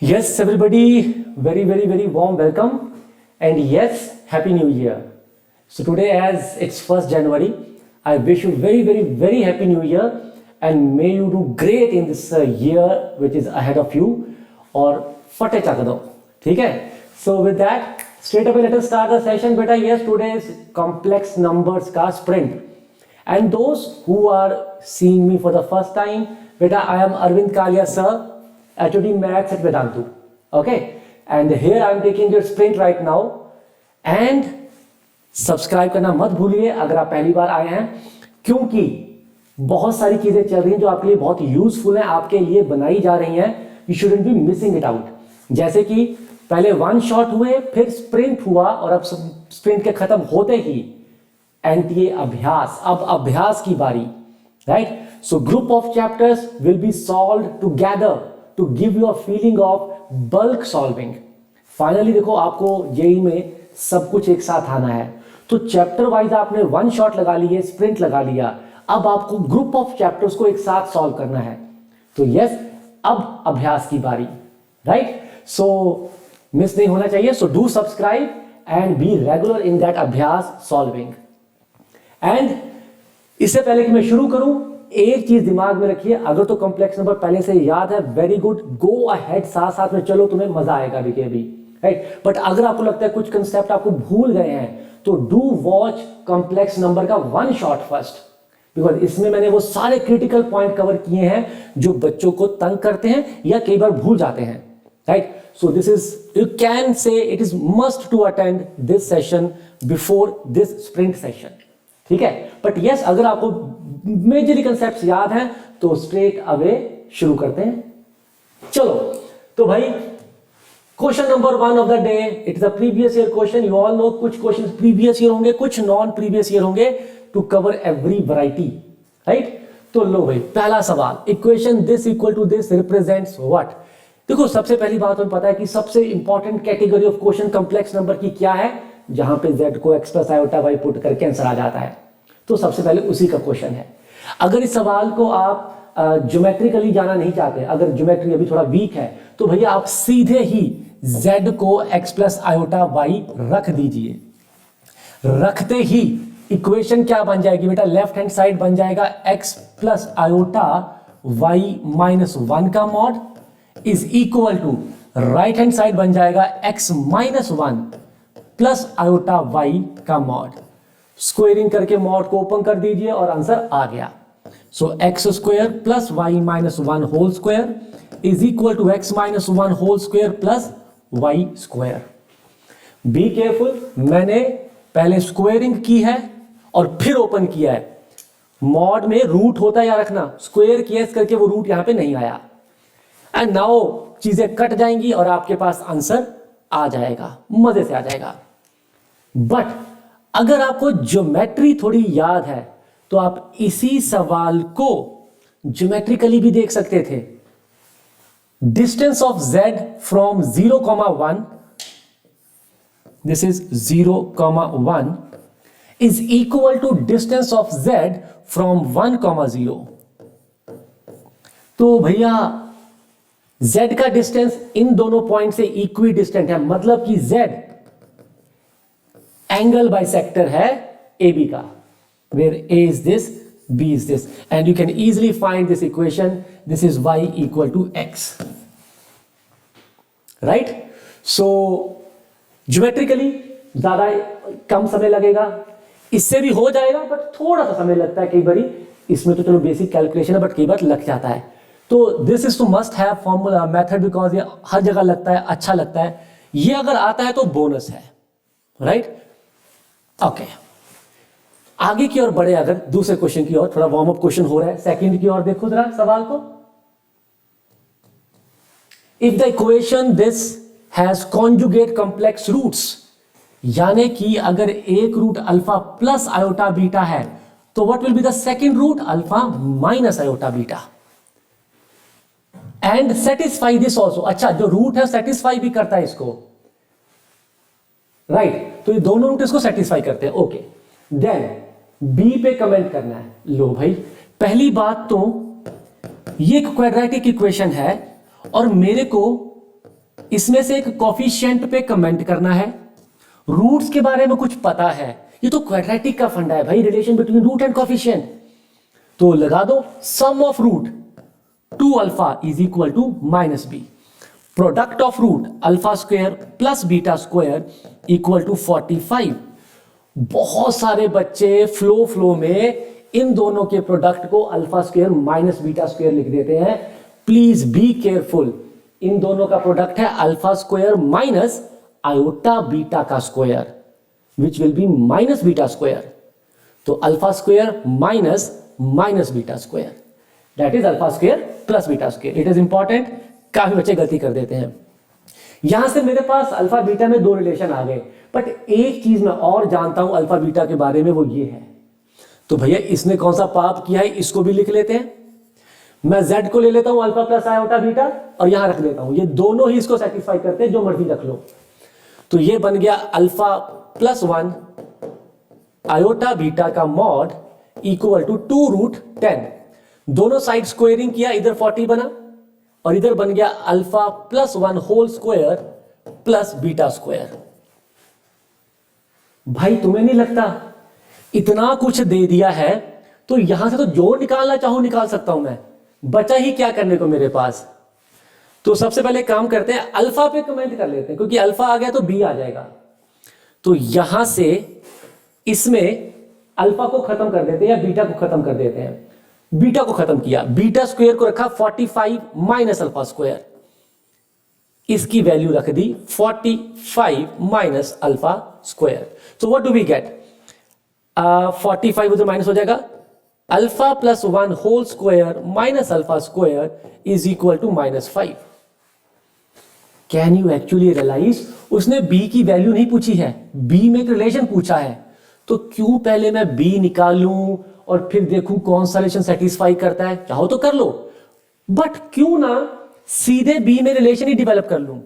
Yes, everybody, very warm welcome, and yes, Happy New Year. So today, as it's 1st January, I wish you very Happy New Year, and may you do great in this year which is ahead of you. और फटे चक दो, ठीक है? So with that, straight away let us start the session. बेटा, yes, today is complex numbers का sprint, and those who are seeing me for the first time, बेटा, I am Arvind Kalia sir. HOD Maths at Vedantu. Okay, and here I am taking your sprint right now. And subscribe करना मत भूलिए अगर आप पहली बार आए हैं, क्योंकि बहुत सारी चीजें चल रही हैं जो आपके लिए बहुत यूजफुल हैं, आपके लिए बनाई जा रही हैं. You shouldn't be missing it out. जैसे कि पहले वन शॉट हुए, फिर स्प्रिंट हुआ, और अब स्प्रिंट के खत्म होते ही एनटीए अभ्यास. अब अभ्यास की बारी, right? So group of chapters will be solved together to give you a feeling of bulk solving. Finally देखो, आपको जेई में सब कुछ एक साथ आना है, तो चैप्टर वाइज आपने वन शॉट लगा लिए, स्प्रिंट लगा लिया, अब आपको ग्रुप ऑफ चैप्टर्स को एक साथ सॉल्व करना है. तो यस, अब अभ्यास की बारी, राइट? सो मिस नहीं होना चाहिए. So do subscribe and be regular in that अभ्यास सॉल्विंग. एंड इससे पहले कि मैं शुरू करूं, एक चीज दिमाग में रखिए, अगर तो कॉम्प्लेक्स नंबर पहले से याद है, वेरी गुड, गो अहेड, साथ साथ में चलो, तुम्हें मजा आएगा भी, राइट? बट अगर आपको लगता है कुछ कंसेप्ट आपको भूल गए हैं, तो डू वॉच कॉम्प्लेक्स नंबर का वन शॉट फर्स्ट, बिकॉज इसमें मैंने वो सारे क्रिटिकल पॉइंट कवर किए हैं जो बच्चों को तंग करते हैं या कई बार भूल जाते हैं, right? So this is, you can say it is must to attend this session before this sprint session, ठीक है? बट यस, अगर आपको मेजरली कंसेप्ट्स याद हैं तो स्ट्रेट अवे शुरू करते हैं. चलो, तो भाई question number 1 of the day, it is a previous year question. You all know, कुछ क्वेश्चन प्रीवियस ईयर होंगे, कुछ नॉन प्रीवियस ईयर होंगे, to cover every variety, right? तो लो भाई, पहला सवाल, equation this equal to this represents what? देखो, सबसे पहली बात हमें पता है कि सबसे important category of question complex number की क्या है, जहां पे z को x plus iota y put करके आंसर आ जाता है. तो सबसे पहले उसी का क्वेश्चन है. अगर इस सवाल को आप ज्योमेट्रिकली जाना नहीं चाहते, अगर ज्योमेट्री अभी थोड़ा वीक है, तो भैया आप सीधे ही z को x प्लस आयोटा y रख दीजिए. रखते ही इक्वेशन क्या बन जाएगी बेटा? लेफ्ट हैंड साइड बन जाएगा x plus iota y minus 1 का mod is equal to right hand side बन जाएगा x minus 1 plus iota y का मॉड. स्क्वेयरिंग करके मॉड को ओपन कर दीजिए और आंसर आ गया. So x square plus y minus 1 whole square is equal to x minus 1 whole square plus y square. Be careful, मैंने पहले स्क्वेयरिंग की है और फिर ओपन किया है. मॉड में रूट होता है, या रखना, स्क्वायर किया करके वो रूट यहां पे नहीं आया. एंड नाउ चीजें कट जाएंगी और आपके पास आंसर आ जाएगा, मजे से आ जाएगा. बट अगर आपको ज्योमेट्री थोड़ी याद है, तो आप इसी सवाल को ज्योमेट्रिकली भी देख सकते थे. Distance of z from 0,1, this is 0,1 is equal to distance of z from 1,0. तो भैया z का डिस्टेंस इन दोनों पॉइंट से इक्वी डिस्टेंट है, मतलब कि z एंगल बाइसेक्टर है AB का, where A is this, B is this, and you can easily find this equation. This is y equal to x, right? So geometrically ज्यादा कम समय लगेगा, इससे भी हो जाएगा, बट थोड़ा सा समय लगता है कई बारी. इसमें तो चलो बेसिक कैलकुलेशन है, बट कई बार लग जाता है. तो this is to must have formula method, because ये हर जगह लगता है, अच्छा लगता है. ये अगर आता है तो बोनस है, राइट? ओके, आगे की ओर बढ़े, अगर दूसरे क्वेश्चन की ओर, थोड़ा वार्म अप क्वेश्चन हो रहा है. सेकंड की ओर देखो जरा सवाल को. If the equation this has conjugate complex roots, यानी कि अगर एक root alpha plus iota beta है, तो what will be the second root? Alpha minus iota beta. And satisfy this also. अच्छा, जो रूट है सेटिस्फाई भी करता है इसको, राइट? तो ये दोनों रूट इसको सेटिस्फाई करते हैं. ओके, देन बी पे कमेंट करना है. लो भाई, पहली बात तो ये क्वाड्रेटिक इक्वेशन है और मेरे को इसमें से एक कॉफिशिएंट पे कमेंट करना है। रूट्स के बारे में कुछ पता है, ये तो क्वाड्रेटिक का फंडा है भाई, relation between root and coefficient. तो लगा दो sum of root 2 alpha is equal to minus b, product of root alpha square plus beta square equal to 45। बहुत सारे बच्चे फ्लो में इन दोनों के प्रोडक्ट को alpha square minus beta square लिख देते हैं। प्लीज बी केयरफुल, इन दोनों का प्रोडक्ट है alpha square minus iota beta का square which will be minus beta square. तो alpha square minus minus beta square, that is alpha square plus beta square. It is important, काफी बच्चे गलती कर देते हैं। यहां से मेरे पास अल्फा बीटा में दो रिलेशन आ गए, बट एक चीज मैं और जानता हूं अल्फा बीटा के बारे में, वो ये है। तो भैया इसने कौन सा पाप किया है, इसको भी लिख लेते हैं। मैं z को ले लेता हूं अल्फा प्लस आयोटा बीटा और यहां रख देता हूं, ये दोनों ही इसको सेटिस्फाई करते हैं, जो मर्जी रख लो। तो ये बन गया अल्फा प्लस 1 आयोटा बीटा का मॉड इक्वल टू 2 रूट 10। दोनों साइड स्क्वायरिंग किया, इधर 40 बना और इधर बन गया alpha plus 1 whole square plus beta square. भाई तुम्हें नहीं लगता इतना कुछ दे दिया है तो यहां से तो जो निकालना चाहूं निकाल सकता हूं मैं, बचा ही क्या करने को मेरे पास। तो सबसे पहले काम करते हैं, अल्फा पे कमेंट कर लेते हैं, क्योंकि अल्फा आ गया तो बी आ जाएगा। तो यहां से इसमें अल्फा को खत्म कर देते हैं या बीटा को खत्म कर देते हैं। बीटा को खत्म किया, बीटा स्क्वायर को रखा 45 माइनस अल्फा स्क्वायर, इसकी वैल्यू रख दी 45 माइनस अल्फा स्क्वायर। तो व्हाट डू वी गेट, 45 उधर माइनस हो जाएगा, alpha plus 1 whole square minus alpha square is equal to -5। Can you actually realise, उसने b की वैल्यू नहीं पूछी है, b में एक रिलेशन पूछा है। तो क्यों पहले मैं b निकाल लूं और फिर देखूं कौन सा रिलेशन सेटिस्फाई करता है। चाहो तो कर लो, बट क्यों ना सीधे b में रिलेशन ही डेवलप कर लूं।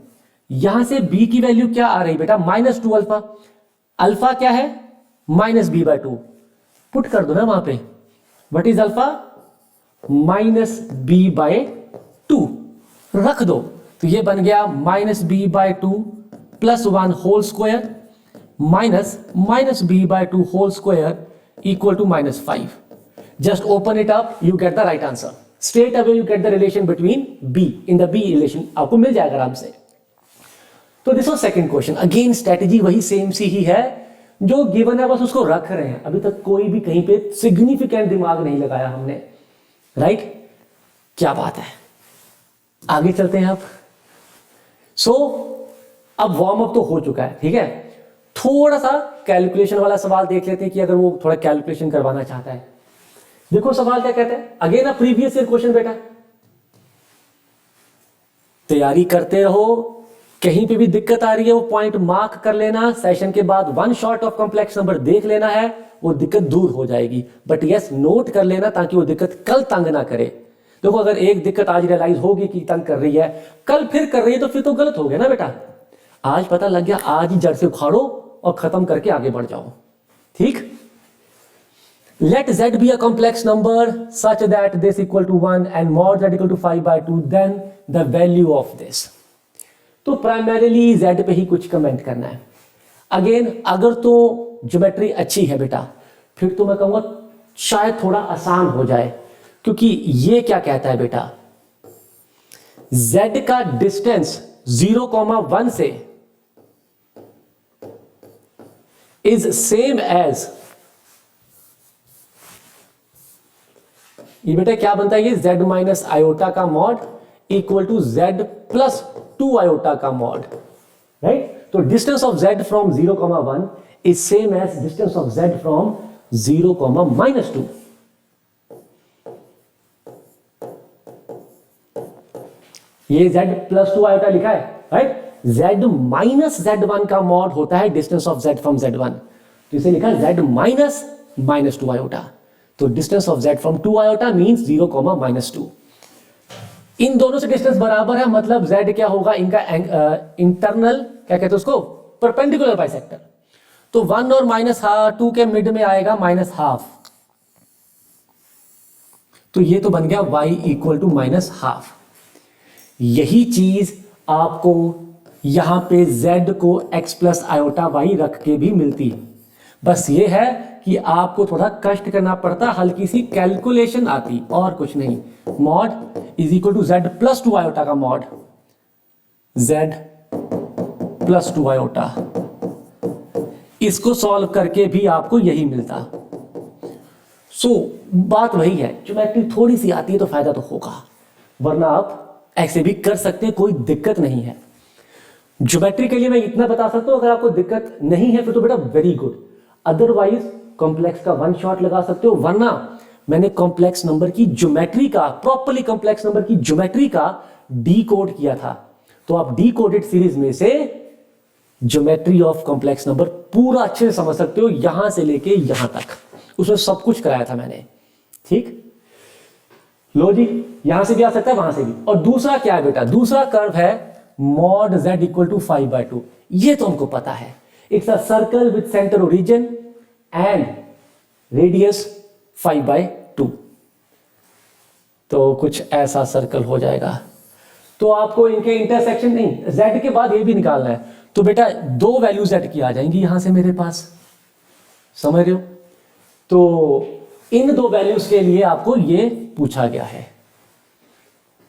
यहां से b की वैल्यू क्या आ रही बेटा, -2 अल्फा, अल्फा क्या है -b/2, पुट कर दो ना वहां पे। व्हाट इज अल्फा, -b/2 रख दो। तो ये बन गया -b/2 plus 1 whole square minus -b/2 whole square equal to -5. Just open it up, you get the right answer. Straight away you get the relation between B. In the B relation आपको मिल जाएगा आराम से। तो this was second question. Again strategy वही same सी ही है, जो given है बस उसको रख रहे हैं। अभी तक कोई भी कहीं पे सिग्निफिकेंट दिमाग नहीं लगाया हमने, राइट? क्या बात है, आगे चलते हैं अब। अब वार्म अप तो हो चुका है, ठीक है। थोड़ा सा कैलकुलेशन वाला सवाल देख लेते हैं कि अगर वो थोड़ा कैलकुलेशन करवाना चाहता है। देखो सवाल क्या कहता है, again a previous year question बेटा। तैयारी करते रहो, कहीं पे भी दिक्कत आ रही है वो पॉइंट मार्क कर लेना, सेशन के बाद one shot of complex number देख लेना है, वो दिक्कत दूर हो जाएगी। बट यस नोट कर लेना ताकि वो दिक्कत कल तंग ना करे। देखो अगर एक दिक्कत आज रियलाइज होगी कि तंग कर रही है, कल फिर कर रही है तो फिर तो गलत हो गया ना बेटा। आज पता लग गया, आज ही जड़ से उखाड़ो और खत्म करके आगे बढ़ जाओ, ठीक। Let z be a complex number such that this equal to 1 and mod z equal to 5/2, then the value of this. तो प्राइमरीली z पे ही कुछ कमेंट करना है। अगेन अगर तो ज्योमेट्री अच्छी है बेटा, फिर तो मैं कहूंगा शायद थोड़ा आसान हो जाए, क्योंकि ये क्या कहता है बेटा, z का डिस्टेंस 0,1 से इज सेम एज, ये बेटा क्या बनता है, ये z माइनस आयोटा का mod equal to z plus 2 iota का मॉड, राइट। तो distance of z from 0,1 is same as distance of z from 0,-2। ये z प्लस 2 आयोटा लिखा है, राइट। z माइनस z1 का मॉड होता है distance of z from z1, तो इसे लिखा z माइनस -2 आयोटा। तो distance of z from 2 iota means 0,-2। इन दोनों से डिस्टेंस बराबर है, मतलब z क्या होगा, इनका इंटरनल क्या कहते हैं उसको, परपेंडिकुलर बाइसेक्टर। तो 1 और -2 के मिड में आएगा -12, तो ये तो बन गया y इक्वल टू -12। यही चीज आपको यहां पे z को x प्लस आयोटा वाई रख के भी मिलती। बस ये है कि आपको थोड़ा कष्ट करना पड़ता, हल्की सी कैलकुलेशन आती, और कुछ नहीं। Mod is equal to z plus 2 iota का मॉड, z प्लस 2 आयोटा, इसको सॉल्व करके भी आपको यही मिलता। सो बात वही है, ज्योमेट्री थोड़ी सी आती है तो फायदा तो होगा, वरना आप ऐसे भी कर सकते हैं, कोई दिक्कत नहीं है। ज्योमेट्री के लिए मैं इतना बता सकता हूं, अगर आपको दिक्कत नहीं है फिर तो बेटा वेरी गुड, अदरवाइज कॉम्प्लेक्स का वन शॉट लगा सकते हो। वरना मैंने कॉम्प्लेक्स नंबर की ज्योमेट्री का, प्रॉपर्ली कॉम्प्लेक्स नंबर की ज्योमेट्री का डी कोड किया था, तो आप डी कोडेड सीरीज में से ज्योमेट्री ऑफ कॉम्प्लेक्स नंबर पूरा अच्छे से समझ सकते हो, यहां से लेके यहां तक, उसमें सब कुछ कराया था मैंने। ठीक, लो जी, यहां से भी आ सकता है, वहां से भी। और दूसरा क्या है बेटा, दूसरा कर्व है मॉड z इक्वल टू 5/2। ये तो हमको पता है, it's a circle with centre origin and radius 5/2। तो कुछ ऐसा सर्कल हो जाएगा। तो आपको इनके इंटरसेक्शन नहीं, z के बाद ये भी निकालना है। तो बेटा दो वैल्यू z की आ जाएंगी यहां से मेरे पास, समझ रहे हो। तो इन दो वैल्यूज के लिए आपको ये पूछा गया है,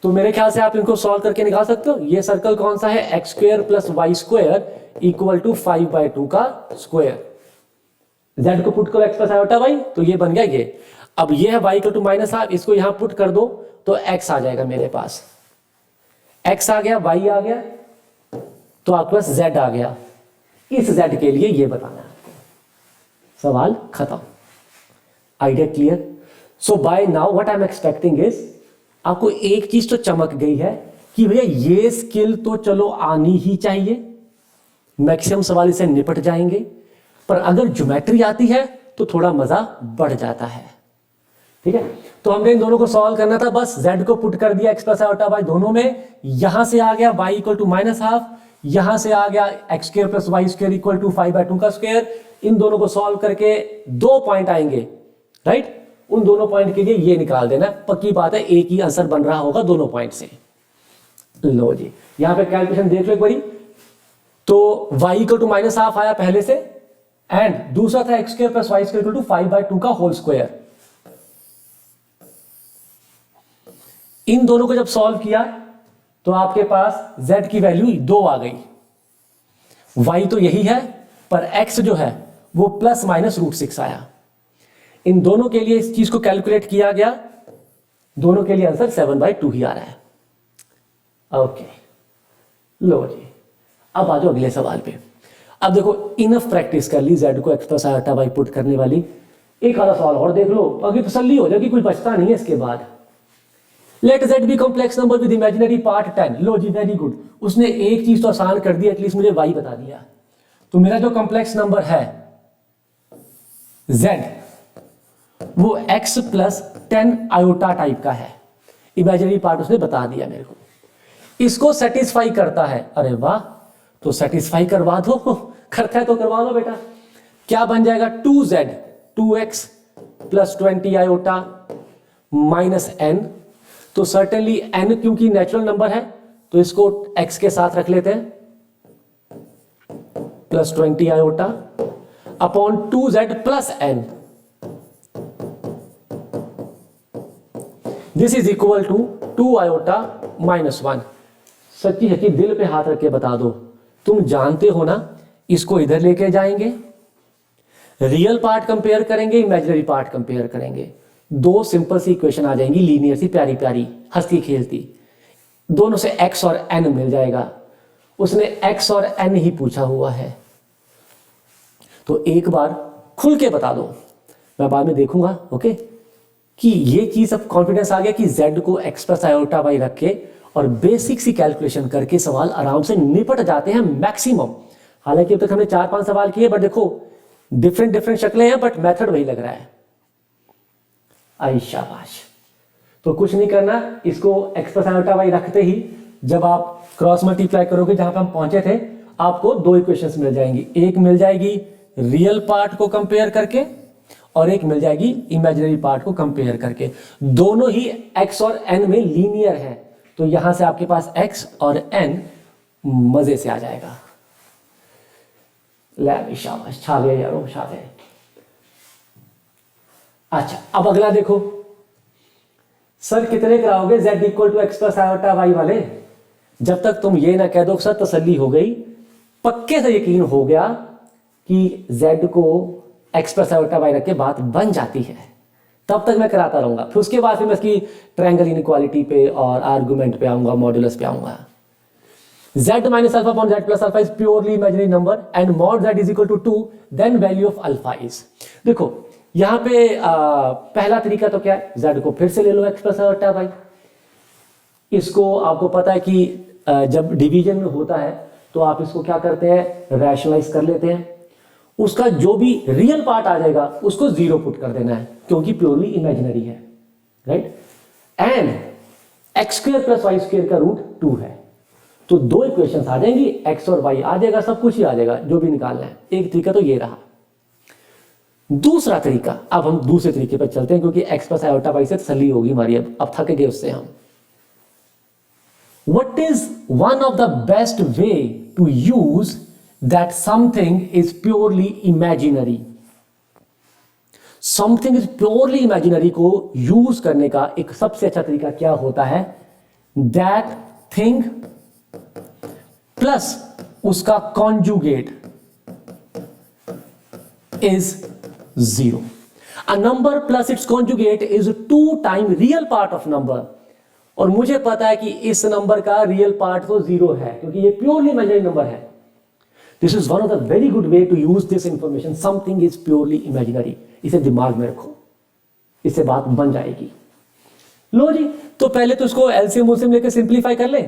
तो मेरे ख्याल से आप इनको सॉल्व करके निकाल सकते हो। ये सर्कल कौन सा है, x square plus y square equal to 5/2 का स्क्वायर। z को पुट करो x प्लस आयोटा वाई, तो ये बन गया ये। अब ये है y equal to minus half, इसको यहां पुट कर दो तो x आ जाएगा मेरे पास, x आ गया, y आ गया, तो आपके पास z आ गया। इस z के लिए ये बताना है आपको, सवाल खत्म। Idea clear. So by now what I am expecting is, आपको एक चीज तो चमक गई है कि भैया ये स्किल तो चलो आनी ही चाहिए, मैक्सिमम सवाल इसे निपट जाएंगे, पर अगर ज्योमेट्री आती है तो थोड़ा मजा बढ़ जाता है। ठीक है, तो हमने इन दोनों को सॉल्व करना था, बस z को पुट कर दिया x प्लस आयोटा वाई दोनों में, यहां से आ गया y equal to minus half, यहां से आ गया x square plus y square equal to 5/2 का स्क्वायर। इन दोनों को सॉल्व करके दो पॉइंट आएंगे, राइट, उन दोनों पॉइंट के लिए ये निकाल देना, पक्की बात है एक ही आंसर बन रहा होगा दोनों पॉइंट से। लो जी, यहां पे कैलकुलेशन देख लो एक बारी, तो y equal to minus half आया पहले से, एंड दूसरा था x square plus y square equal to 5/2 का होल स्क्वायर। इन दोनों को जब सॉल्व किया तो आपके पास z की वैल्यू 2 आ गई, y तो यही है, पर x जो है वो प्लस माइनस √6 आया। इन दोनों के लिए इस चीज को कैलकुलेट किया गया, दोनों के लिए आंसर 7/2 ही आ रहा है। ओके, लो जी, अब आ जाओ अगले सवाल पे। अब देखो इनफ प्रैक्टिस कर ली z को x plus iota y put करने वाली, एक आधा सवाल और देख लो, अभी तसल्ली हो जाएगी, कोई बचता नहीं है इसके बाद। Let z be complex number with imaginary part 10। लो जी, वेरी गुड, उसने एक चीज तो आसान कर दी, एटलीस्ट मुझे y बता दिया। तो मेरा जो कॉम्प्लेक्स नंबर है z, वो x प्लस 10 आयोटा टाइप का है, इमेजिनरी पार्ट उसने बता दिया मेरे को, इसको सेटिस्फाई करता है। अरे वाह, तो सेटिस्फाई करवा दो, करता है तो करवा लो बेटा। क्या बन जाएगा, 2z 2x plus 20 iota minus n। तो सर्टेनली n क्योंकि नेचुरल नंबर है तो इसको x के साथ रख लेते हैं, plus 20 iota upon 2z plus n, this is equal to 2 iota minus 1। सच्ची सच्ची दिल पे हाथ रख के बता दो, तुम जानते हो ना, इसको इधर लेके जाएंगे, रियल पार्ट कंपेयर करेंगे, इमेजिनरी पार्ट कंपेयर करेंगे, दो सिंपल सी इक्वेशन आ जाएंगी, लीनियर सी, प्यारी प्यारी, हंसती खेलती, दोनों से x और n मिल जाएगा। उसने x और n ही पूछा हुआ है, तो एक बार खुल के बता दो, मैं बाद में देखूंगा, ओके, कि ये चीज अब कॉन्फिडेंस आ गया कि z को x प्लस आयोटा वाई रख के और बेसिक सी कैलकुलेशन करके सवाल आराम से निपट जाते हैं मैक्सिमम। हालांकि अब तक हमने 4-5 सवाल किए, बट देखो डिफरेंट डिफरेंट शक्लें हैं, बट मेथड वही लग रहा है। आई शाबाश। तो कुछ नहीं करना, इसको x प्लस आयोटा वाई रखते ही जब आप क्रॉस मल्टीप्लाई करोगे जहां पे हम पहुंचे थे, आपको दो इक्वेशंस मिल जाएंगी, एक मिल जाएगी रियल पार्ट को कंपेयर करके और एक मिल जाएगी इमेजिनरी पार्ट को कंपेयर करके। दोनों ही x और n में लीनियर है, तो यहां से आपके पास x और n मजे से आ जाएगा। ले शाबाश, छा गए यारो, छा गए। अच्छा अब अगला देखो, सर कितने कराओगे z equal to x plus iota y वाले? जब तक तुम ये ना कह दो सर तसल्ली हो गई, पक्के से यकीन हो गया कि z को एक्स प्लस आयोटा वाई रख के बात बन जाती है, तब तक मैं कराता रहूंगा। फिर उसके बाद फिर मैं इसकी ट्रायंगल इनइक्वालिटी पे और आर्गुमेंट पे आऊंगा, मॉड्यूलस पे आऊंगा। z minus alpha upon z plus alpha is purely imaginary number and mod z is equal to 2, then value of alpha is. देखो यहां पे पहला तरीका तो क्या है, z को फिर से ले लो एक्स प्लस आयोटा वाई। इसको आपको पता है कि जब डिवीजन में होता है तो आप इसको क्या करते हैं, रैशनलाइज कर लेते हैं। उसका जो भी रियल पार्ट आ जाएगा उसको जीरो पुट कर देना है, क्योंकि प्योरली इमेजिनरी है, right. And x square plus y square का रूट 2 है, तो दो इक्वेशंस आ जाएंगी, एक्स और वाई आ जाएगा, सब कुछ ही आ जाएगा जो भी निकालना है। एक तरीका तो ये रहा। दूसरा तरीका, अब हम दूसरे तरीके पर चलते हैं, क्योंकि एक्स प्लस आयोटा वाई से तसल्ली होगी हमारी, अब थक गए उससे हम। What is one of the best way to use that something is purely imaginary? Something is purely imaginary को यूज करने का एक सबसे अच्छा तरीका क्या होता है, that thing प्लस उसका conjugate is 0. A number plus its conjugate is 2 times real part of number. और मुझे पता है कि इस नंबर का रियल पार्ट तो 0 है, क्योंकि ये प्योरली इमेजिनरी नंबर है। This is one of the very good way to use this information, something is purely imaginary. इसे दिमाग में रखो, इससे बात बन जाएगी। लो जी, तो पहले तो इसको एलसीएम उलसीएम लेकर सिंप्लीफाई कर ले।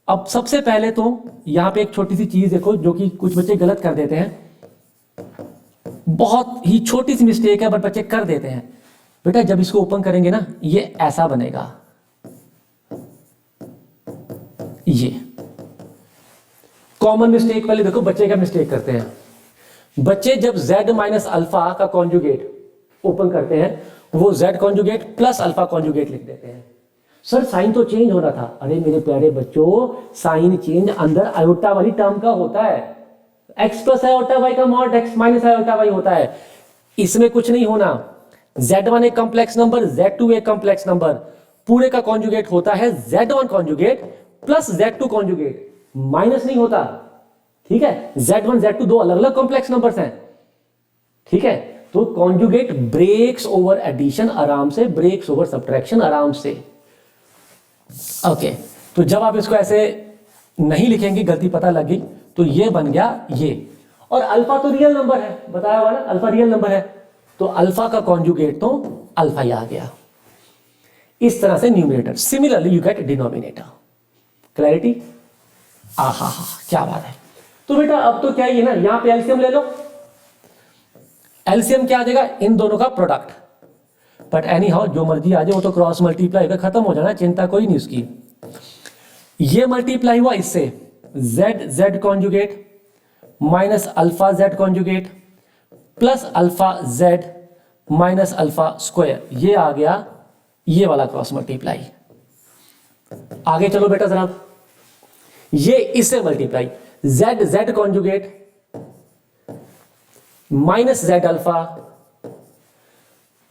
अब सबसे पहले तो यहां पे एक छोटी सी चीज देखो, जो कि कुछ बच्चे गलत कर देते हैं। बहुत ही छोटी सी मिस्टेक है बट बच्चे कर देते हैं। बेटा जब इसको ओपन करेंगे ना, ये ऐसा बनेगा, ये कॉमन मिस्टेक। पहले देखो बच्चे क्या मिस्टेक करते हैं। बच्चे जब z माइनस अल्फा का कॉन्जुगेट ओपन करते हैं, वो z conjugate plus alpha conjugate लिख देते हैं। सर साइन तो चेंज होना था। अरे मेरे प्यारे बच्चों, साइन चेंज अंदर आयोटा वाली टर्म का होता है। x प्लस आयोटा वाई का mod x minus iota y होता है। इसमें कुछ नहीं होना। z1 एक कॉम्प्लेक्स नंबर, z2 एक कॉम्प्लेक्स नंबर, पूरे का कॉन्जुगेट होता है z1 conjugate plus z2 conjugate, minus नहीं होता, ठीक है। z1 z2 दो अलग अलग कॉम्प्लेक्स नंबर्स हैं, ठीक है। तो कॉन्जुगेट ब्रेक्स ओवर एडिशन आराम से, ब्रेक्स ओवर सब्ट्रैक्शन आराम से। ओके, तो जब आप इसको ऐसे नहीं लिखेंगे, गलती पता लगी, तो ये बन गया ये। और अल्फा तो रियल नंबर है, बताया हुआ ना, अल्फा रियल नंबर है, तो अल्फा का कॉन्जुगेट तो अल्फा ही आ गया। इस तरह से numerator. Similarly you get denominator. Clarity? आहा हा, क्या बात है। तो बेटा अब तो क्या ही है ना, यहां पे एलसीएम ले लो। एलसीएम क्या आ जाएगा, इन दोनों का प्रोडक्ट। बट एनी हाउ जो मर्जी आ जाए, वो तो क्रॉस मल्टीप्लाई होकर खत्म हो जाना, चिंता कोई नहीं उसकी। ये मल्टीप्लाई हुआ इससे, Z Z conjugate minus alpha Z conjugate plus alpha Z minus alpha square, ये आ गया ये वाला क्रॉस मल्टीप्लाई। आगे चलो बेटा जरा, ये इससे multiply, Z Z conjugate minus Z alpha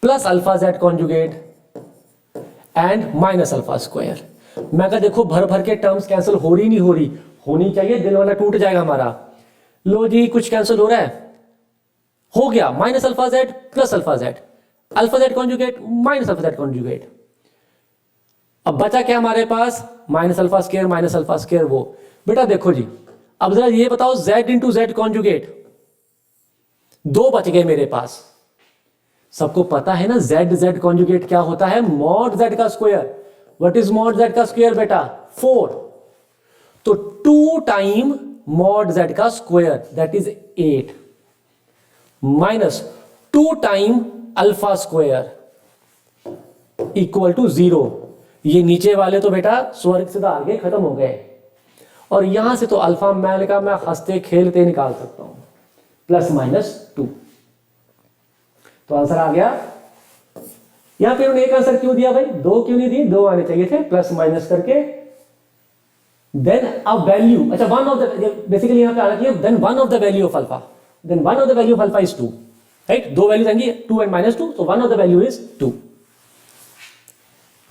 plus alpha Z conjugate and minus alpha square. मैं कहा देखो भर भर के टर्म्स कैंसिल हो रही नहीं हो रही, होनी चाहिए, दिल वाला टूट जाएगा हमारा। लो जी, कुछ कैंसिल हो रहा है, हो गया minus alpha Z plus alpha Z, alpha Z conjugate minus alpha Z conjugate. अब बचा क्या हमारे पास, माइनस अल्फा स्क्वायर वो। बेटा देखो जी, अब जरा ये बताओ, z इंटू जेड कॉन्जुगेट, दो बच गए मेरे पास। सबको पता है ना z z कॉन्जुगेट क्या होता है, मॉड z का square. What is mod z का स्क्वायर बेटा, 4। तो 2 टाइम मॉड z का square that is 8 minus 2 time alpha square equal to 0। ये नीचे वाले तो बेटा स्वर्ग से आ गए, खत्म हो गए। और यहां से तो अल्फा मैल का मैं हंसते खेलते निकाल सकता हूं, प्लस माइनस 2। तो आंसर आ गया। यहां पे उन्होंने एक आंसर क्यों दिया भाई, 2 क्यों नहीं दिए, 2 आने चाहिए थे, प्लस माइनस करके देन अ वैल्यू, अच्छा वन ऑफ द, बेसिकली यहां पे आना चाहिए then one of the value of alpha, then one of the value of alpha is 2, right, दो वैल्यूज आएंगी 2 एंड -2, तो one of the value is 2।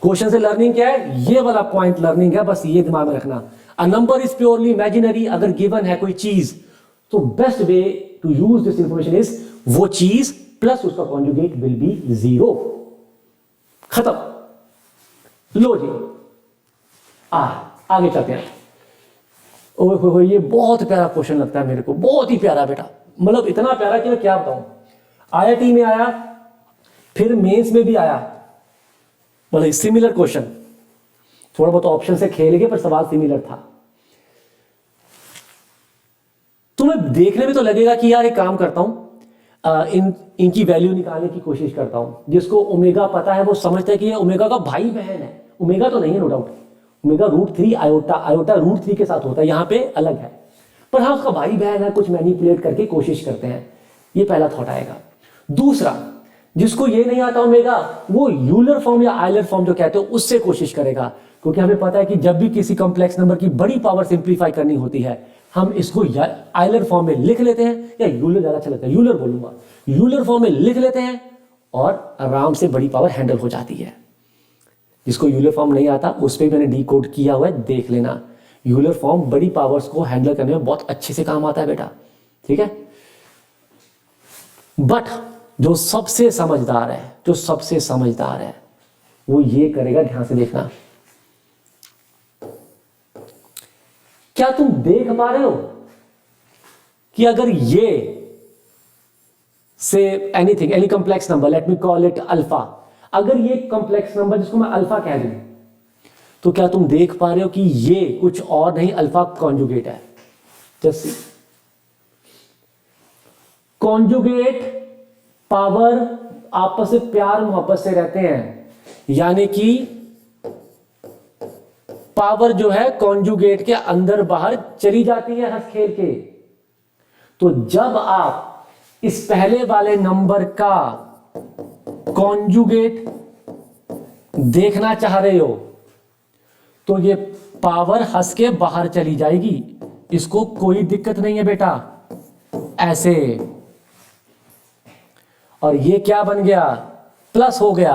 Question से learning क्या है, ये वाला पॉइंट लर्निंग है, बस ये दिमाग में रखना। A number is purely imaginary, अगर गिवन है कोई चीज तो best way to use this information is वो चीज प्लस उसका कॉन्जुगेट विल बी 0, खत्म। लो जी आगे चलते हैं। ओए ये बहुत प्यारा क्वेश्चन लगता है मेरे को, बहुत ही प्यारा बेटा, मतलब इतना प्यारा कि मैं क्या बताऊं। आईआईटी में आया, फिर मेंस में भी आया, मतलब सिमिलर क्वेश्चन, थोड़ा बहुत ऑप्शन से खेल गए पर सवाल सिमिलर था। तुम्हें देखने में तो लगेगा कि यार एक काम करता हूं, इनकी वैल्यू निकालने की कोशिश करता हूं। जिसको ओमेगा पता है वो समझता है कि ये ओमेगा का भाई बहन है, ओमेगा तो नहीं है no doubt, omega √3 iota, iota √3 के साथ होता है, यहां पे अलग है, पर हाँ उसका भाई बहन है, कुछ मैनिपुलेट करके कोशिश करते हैं, ये पहला थॉट आएगा। दूसरा, जिसको ये नहीं आता ओमेगा, वो यूलर फॉर्म या आयलर फॉर्म जो कहते हो उससे कोशिश करेगा, क्योंकि हमें पता है कि जब भी किसी कॉम्प्लेक्स नंबर की बड़ी पावर सिंप्लीफाई करनी होती है, हम इसको या आयलर फॉर्म में लिख लेते हैं, या यूलर ज्यादा अच्छा लगता है, यूलर बोलूंगा, यूलर फॉर्म में लिख लेते हैं और आराम से बड़ी पावर हैंडल हो जाती है। जिसको यूलर फॉर्म नहीं आता उस पर मैंने डिकोड किया हुआ है, देख लेना। यूलर फॉर्म बड़ी पावर्स को हैंडल करने में बहुत अच्छे से काम आता है बेटा, ठीक है। बट जो सबसे समझदार है, जो सबसे समझदार है वो ये करेगा, ध्यान से देखना। क्या तुम देख पा रहे हो कि अगर ये say anything, any complex number, let me call it alpha, अगर ये कॉम्प्लेक्स नंबर जिसको मैं अल्फा कह दूं, तो क्या तुम देख पा रहे हो कि ये कुछ और नहीं अल्फा कॉन्जुगेट है। जैसे कॉन्जुगेट पावर आपस में प्यार मोहब्बत से रहते हैं, यानी कि पावर जो है कॉन्जुगेट के अंदर बाहर चली जाती है हंस खेल के। तो जब आप इस पहले वाले नंबर का कॉन्जुगेट देखना चाह रहे हो तो ये पावर हंस के बाहर चली जाएगी, इसको कोई दिक्कत नहीं है बेटा, ऐसे। और ये क्या बन गया, प्लस हो गया,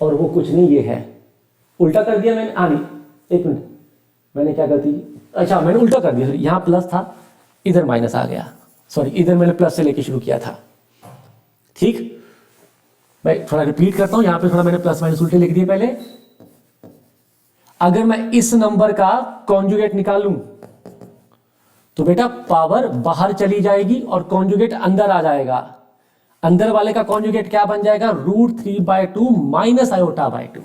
और वो कुछ नहीं, ये है उल्टा कर दिया मैंने। नहीं एक मिनट, मैंने क्या गलती की, अच्छा मैंने उल्टा कर दिया, यहां प्लस था इधर माइनस आ गया, सॉरी इधर मैंने प्लस से लेके शुरू किया था, ठीक। मैं थोड़ा रिपीट करता हूं, यहां पे थोड़ा मैंने प्लस माइनस उल्टे लिख दिए पहले। अगर मैं इस नंबर का कॉन्जुगेट निकालूं तो बेटा पावर बाहर चली जाएगी और कॉन्जुगेट अंदर आ जाएगा। अंदर वाले का कॉन्जुगेट क्या बन जाएगा, √3/2 माइनस आयोटा/2,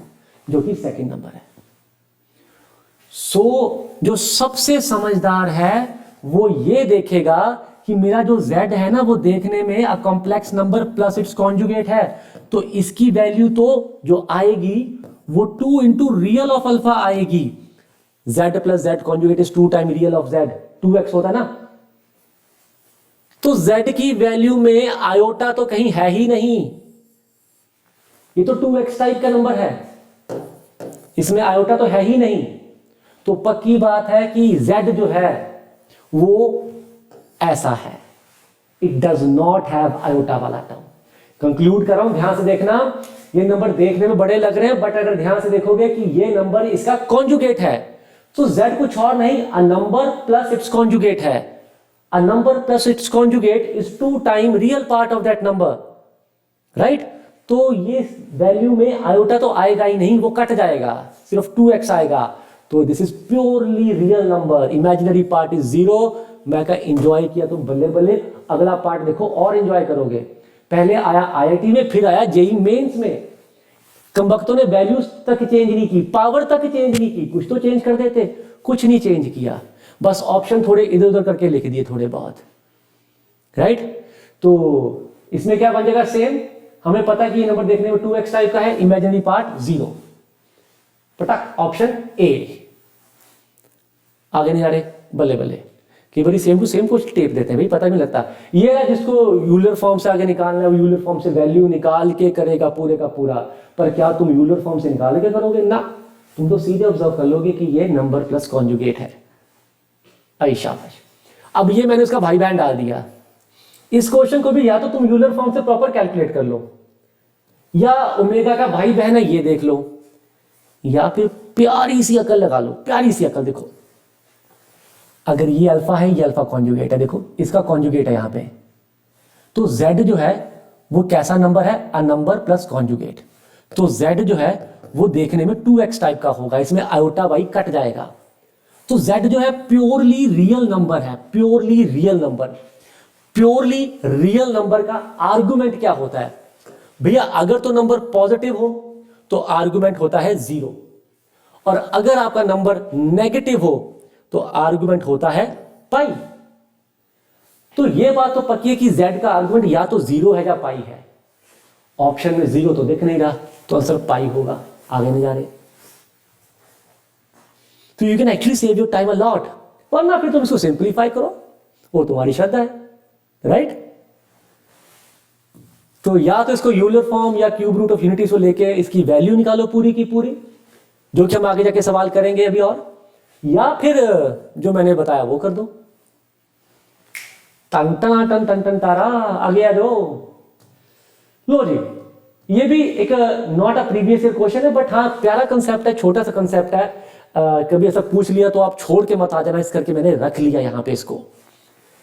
जो कि सेकंड नंबर है। सो जो सबसे समझदार है वो ये देखेगा कि मेरा जो z है ना, वो देखने में अ complex number plus its conjugate है, तो इसकी वैल्यू तो जो आएगी वो 2 इंटू रियल ऑफ अल्फा आएगी। z plus z conjugate is 2 time real of z, 2x होता है ना। तो z की वैल्यू में आयोटा तो कहीं है ही नहीं, ये तो 2x टाइप का नंबर है, इसमें आयोटा तो है ही नहीं। तो पक्की बात है कि z जो है वो ऐसा है, it does not have iota वाला टर्म। कंक्लूड कर रहा हूं, ध्यान से देखना। ये नंबर देखने में बड़े लग रहे हैं, बट अगर ध्यान से देखोगे कि ये नंबर इसका कॉन्जुगेट है, तो z कुछ और नहीं, a number plus its conjugate है। A number plus its conjugate is 2 time real part of that number, right. तो ये वैल्यू में आयोटा तो आएगा ही नहीं, वो कट जाएगा, सिर्फ 2x आएगा। तो this is purely real number, imaginary part is 0। मैं कहा एंजॉय किया तो बल्ले बल्ले, अगला पार्ट देखो और एंजॉय करोगे। पहले आया आईआईटी में, फिर आया जेई मेंस में। कमबख्तों ने वैल्यूज तक चेंज नहीं की, पावर तक चेंज नहीं की, कुछ तो चेंज कर देते, कुछ नहीं चेंज किया, बस ऑप्शन थोड़े इधर उधर करके लिख दिए थोड़े बहुत, राइट। तो इसमें क्या बन जाएगा, सेम। हमें पता है कि ये नंबर देखने में 2x टाइप का है, इमेजिनरी पार्ट 0, पटक ऑप्शन ए। आगे नहीं आ रहे, बल्ले बल्ले, कई बार सेम टू सेम कुछ टेप देते हैं भाई, पता नहीं लगता। ये है जिसको यूलर फॉर्म से आगे निकालना है, वो यूलर फॉर्म से वैल्यू निकाल के करेगा पूरे का पूरा। पर क्या तुम यूलर फॉर्म से निकाल के करोगे ना, तुम तो सीधे ऑब्जर्व कर लोगे कि ये नंबर प्लस कॉन्जुगेट है। आई शाबाश। अब ये मैंने उसका भाई बहन डाल दिया। इस क्वेश्चन को भी या तो तुम यूलर फॉर्म से प्रॉपर कैलकुलेट कर लो, या ओमेगा का भाई बहन है ये देख लो, या फिर प्यारी सी अकल लगा लो। प्यारी सी अकल देखो, अगर ये अल्फा है, ये अल्फा कॉन्जुगेट है, देखो इसका कॉन्जुगेट है यहां पे, तो z जो है वो कैसा नंबर है? A number plus conjugate. तो z जो है वो देखने में 2x टाइप का होगा, इसमें आयोटा बाई कट जाएगा। तो z जो है प्योरली रियल नंबर है, purely real number. Purely real number का आर्गुमेंट क्या होता है भैया? अगर तो नंबर पॉजिटिव हो तो आर्गुमेंट होता है 0, और अगर आपका नंबर नेगेटिव हो तो आर्गुमेंट होता है पाई। तो यह बात तो पक्की है कि z का आर्गुमेंट या तो 0 है या पाई है। ऑप्शन में 0 तो दिख नहीं रहा, तो आंसर पाई होगा। आगे नहीं जा रहे, तो you can actually save your time a lot. वरना फिर तुम इसको सिंप्लीफाई करो, वो तुम्हारी श्रद्धा है, राइट? तो या तो इसको यूलर फॉर्म या क्यूब रूट ऑफ यूनिटी से लेके इसकी वैल्यू निकालो पूरी की पूरी, जो कि हम आगे जाके सवाल करेंगे अभी, और या फिर जो मैंने बताया वो कर दो। टन टन टन टन टन तारा, आगे आ जाओ। लो जी, ये भी एक not a previous year question है, बट हाँ प्यारा कंसेप्ट है, छोटा सा कंसेप्ट है। कभी ऐसा पूछ लिया तो आप छोड़ के मत आ जाना, इस करके मैंने रख लिया यहां पे इसको।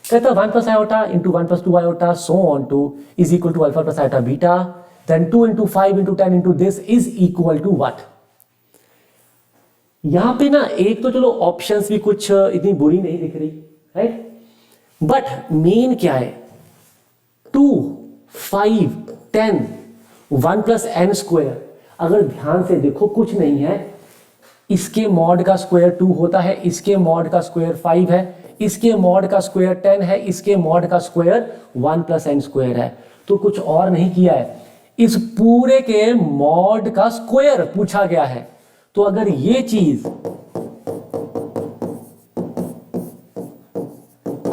कहता 1 plus iota into 1 plus 2 iota so on to is equal to alpha plus iota beta, then 2 into 5 into 10 into this is equal to what? यहां पे ना एक तो चलो ऑप्शंस भी कुछ इतनी बुरी नहीं दिख रही, राइट? बट मेन क्या है? 2, 5, 10, 1 प्लस एन स्क्वायर। अगर ध्यान से देखो कुछ नहीं है, इसके मॉड का स्क्वायर 2 होता है, इसके मॉड का स्क्वायर 5 है, इसके मॉड का स्क्वायर 10 है, इसके मॉड का स्क्वायर 1 प्लस एन स्क्वायर है। तो कुछ और नहीं किया है, इस पूरे के मॉड का स्क्वायर पूछा गया है। तो अगर ये चीज,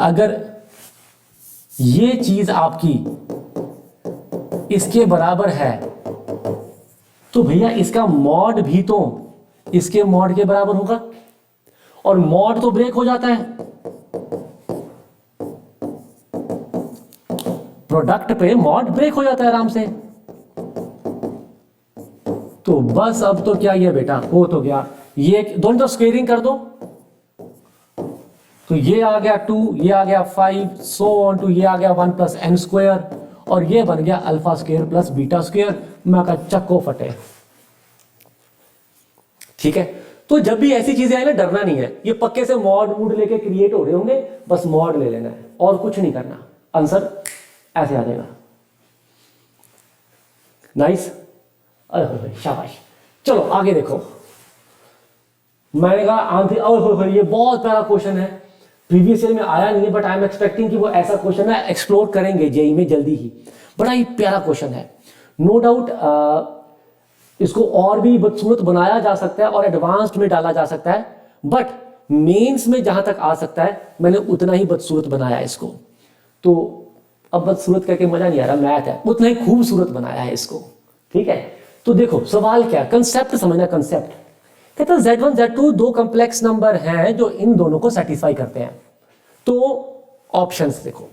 अगर ये चीज आपकी इसके बराबर है, तो भैया इसका मॉड भी तो इसके मॉड के बराबर होगा, और मॉड तो ब्रेक हो जाता है प्रोडक्ट पे, मॉड ब्रेक हो जाता है आराम से। तो बस अब तो क्या ये बेटा हो तो गया, ये दोनों तो स्क्वेयरिंग कर दो, तो ये आ गया 2, ये आ गया 5, सो ऑन टू ये आ गया 1 प्लस एन स्क्वायर, और ये बन गया alpha square plus beta square. मैं का चक्को फटे। ठीक है, तो जब भी ऐसी चीजें आए ना, डरना नहीं है, ये पक्के से मॉड मूड लेके क्रिएट हो रहे होंगे, बस मॉड ले लेना है और कुछ नहीं करना, आंसर ऐसे आ जाएगा। नाइस, अरे शाबाश। चलो आगे देखो, मैंने कहा आंसर, ये बहुत प्यारा क्वेश्चन है, प्रीवियस ईयर में आया नहीं है, बट आई एम एक्सपेक्टिंग कि वो ऐसा क्वेश्चन है, एक्सप्लोर करेंगे जेई में जल्दी ही। बड़ा ही प्यारा क्वेश्चन है, नो डाउट। इसको और भी बदसूरत बनाया जा सकता है और एडवांस्ड में डाला जा सकता है, बट मेंस में जहां तक आ सकता है मैंने उतना ही बदसूरत बनाया है इसको। तो अब बदसूरत करके मजा नहीं आ रहा, मैथ है, उतना ही खूबसूरत बनाया है इसको। ठीक है, तो देखो सवाल क्या, कंसेप्ट समझना। कंसेप्ट कहता है Z1 Z2 दो कॉम्प्लेक्स नंबर हैं जो इन दोनों को सेटिस्फाई करते हैं। तो ऑप्शंस देखो,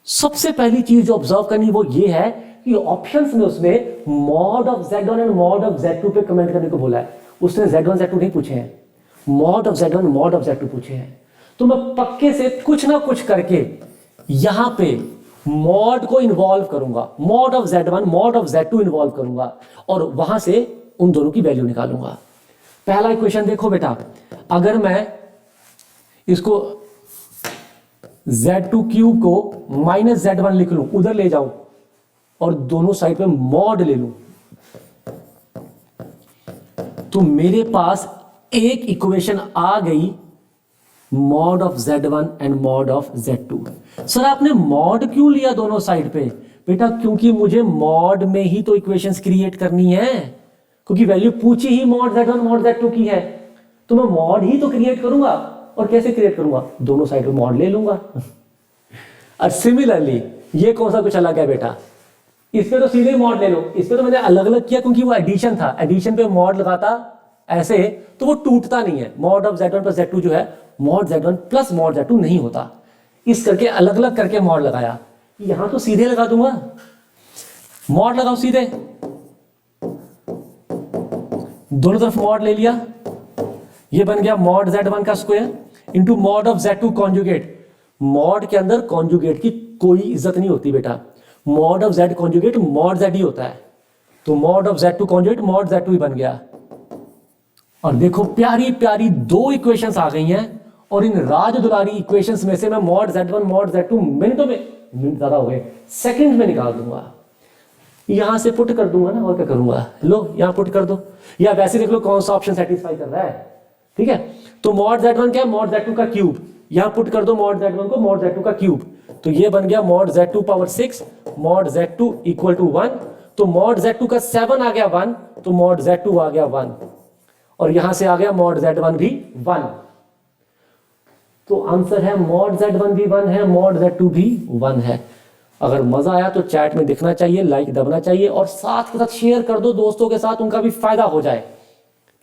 सबसे पहली चीज जो ऑब्जर्व करनी वो ये है कि ऑप्शंस में उसने mod of Z1 and mod of Z2 पे कमेंट करने को बोला है। उसने Z1 Z2 नहीं पूछे हैं, mod of Z1 mod of Z2 पूछे हैं। तो मैं पक्के से कुछ ना कुछ करके यहां पे मॉड को इन्वॉल्व करूंगा, mod of Z1 mod of Z2 involve करूंगा, और वहां से उन दोनों की वैल्यू निकालूंगा। पहला इक्वेशन देखो बेटा, अगर मैं इसको Z2 क्यूब को माइनस Z1 लिख लूं, उधर ले जाऊं और दोनों साइड पे मॉड ले लूं, तो मेरे पास एक इक्वेशन आ गई, mod of Z1 and mod of Z2। Sir आपने मॉड क्यों लिया दोनों साइड पे? बेटा क्योंकि मुझे मॉड में ही तो इक्वेशंस क्रिएट करनी है, क्योंकि वैल्यू पूछी ही मॉड Z1 मॉड Z2 की है, तो मैं मॉड ही तो क्रिएट करूंगा। और कैसे क्रिएट करूंगा? दोनों साइड पे मॉड ले लूंगा। और सिमिलरली ये कौन सा कुछ अलग है बेटा, इस पे तो सीधे मॉड ले लो, इस पे तो मैंने अलग अलग किया क्योंकि वो एडिशन था, एडिशन पे मॉड लगाता ऐसे, तो वो टूटता नहीं है। Mod of z1 plus z2 जो है mod z1 plus mod z2 नहीं होता। इस करके अलग अलग करके मॉड लगाया। यहां तो सीधे लगा दूंगा, मॉड लगाओ सीधे, दोनों तरफ मॉड ले लिया, ये बन गया मॉड z1 का square into mod of z2 conjugate. Mod के अंदर कॉन्जुगेट की कोई इज्जत नहीं होती बेटा, mod of z conjugate mod z ही होता है। तो mod of z2 conjugate mod z2 ही बन गया। और देखो प्यारी प्यारी दो इक्वेशंस आ गई हैं, और इन राज दुलारी इक्वेशंस में से मैं मॉड z1 मॉड z2 मिनटों में, मिनट ज्यादा हो गए, सेकंड में निकाल दूंगा। यहां से पुट कर दूंगा ना, और क्या करूंगा, लो यहां पुट कर दो, या वैसे देख लो कौन सा ऑप्शन सेटिस्फाई कर रहा है। ठीक है, तो मॉड z1 क्या है, मॉड z2 का क्यूब, यहां पुट कर दो मॉड z1 को मॉड z2 का क्यूब, तो ये बन गया mod z2 power 6 mod z2 equal to 1। तो मॉड z2 का 7 आ गया 1, तो मॉड z2 आ गया 1, और यहां से आ गया मॉड z1 भी 1। तो आंसर है मॉड z1 भी 1 है, मॉड z2 भी 1 है। अगर मजा आया तो चैट में दिखना चाहिए, लाइक दबना चाहिए, और साथ के साथ शेयर कर दो दोस्तों के साथ, उनका भी फायदा हो जाए।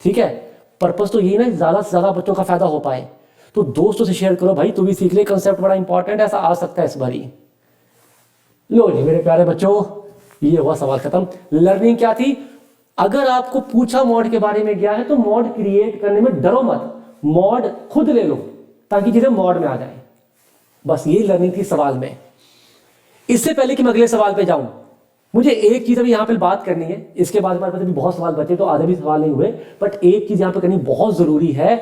ठीक है, पर्पस तो यही ना, ज्यादा से ज्यादा बच्चों का फायदा हो पाए। तो दोस्तों से शेयर करो भाई, तू भी सीख ले, कंसेप्ट बड़ा इंपॉर्टेंट है, ऐसा आ सकता है इस बारी। लो जी मेरे प्यारे बच्चों, ये हुआ सवाल खत्म। लर्निंग क्या थी, अगर आपको पूछा मॉड के बारे में गया है तो मॉड क्रिएट करने में डरो मत, मॉड खुद ले लो ताकि चीजें मॉड में आ जाए। बस ये लर्निंग थी सवाल में। इससे पहले कि मैं अगले सवाल पे जाऊं, मुझे एक चीज अभी यहां पे बात करनी है, इसके बाद हमारे पास अभी बहुत सवाल बचे, तो आधे भी सवाल नहीं हुए, बट एक चीज यहां पे करनी बहुत जरूरी है।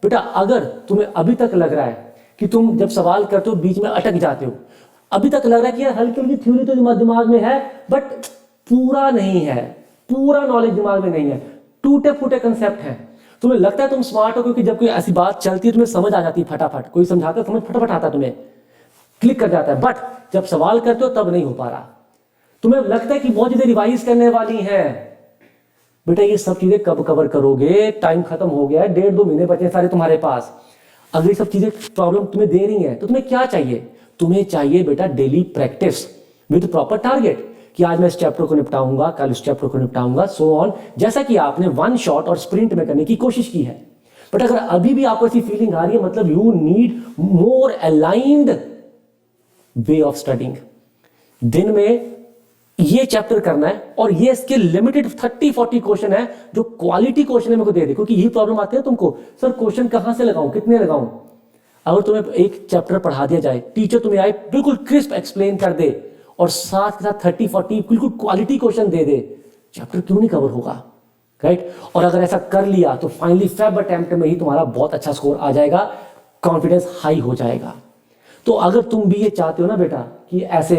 बेटा अगर तुम्हें अभी तक लग रहा है कि तुम जब सवाल करते हो बीच में अटक जाते हो, अभी तक लग रहा है कि यार हल्की हल्की थ्योरी तो दिमाग में है बट पूरा नहीं है, पूरा नॉलेज दिमाग में नहीं है, टूटे फूटे कंसेप्ट हैं, तुम्हें लगता है तुम स्मार्ट हो क्योंकि जब कोई ऐसी बात चलती है तुम्हें समझ आ जाती है फटाफट, कोई समझाता है समझ फटाफट आता है, तुम्हें क्लिक कर जाता है, बट जब सवाल करते हो तब नहीं हो पा रहा, तुम्हें लगता है कि बहुत चीजें रिवाइज करने वाली हैं। बेटा ये सब चीजें कब कवर करोगे, टाइम खत्म हो गया है, 1.5-2 महीने बचे सारे तुम्हारे पास। अगर ये सब चीजें प्रॉब्लम तुम्हें दे रही हैं तो तुम्हें क्या चाहिए, तुम्हें चाहिए बेटा daily practice with proper target, कि आज मैं इस चैप्टर को निपटाऊंगा, कल इस चैप्टर को निपटाऊंगा, सो ऑन, जैसा कि आपने वन शॉट और स्प्रिंट में करने की कोशिश की है। बट अगर अभी भी आपको ऐसी फीलिंग आ रही है, मतलब you need more aligned way of studying. दिन में ये चैप्टर करना है, और ये इसके लिमिटेड 30-40 क्वेश्चन है जो क्वालिटी क्वेश्चन है मेरे को दे दे, क्योंकि यही प्रॉब्लम आती है तुमको, सर क्वेश्चन कहां से लगाऊं, कितने लगाऊं। अगर तुम्हें एक चैप्टर पढ़ा दिया जाए, टीचर तुम्हें आए बिल्कुल क्रिस्प एक्सप्लेन कर दे, और साथ के साथ 30-40 बिल्कुल क्वालिटी क्वेश्चन दे दे, चैप्टर क्यों नहीं कवर होगा, राइट। और अगर ऐसा कर लिया तो फाइनली फेब अटेम्प्ट में ही तुम्हारा बहुत अच्छा स्कोर आ जाएगा, कॉन्फिडेंस हाई हो जाएगा। तो अगर तुम भी ये चाहते हो ना बेटा कि ऐसे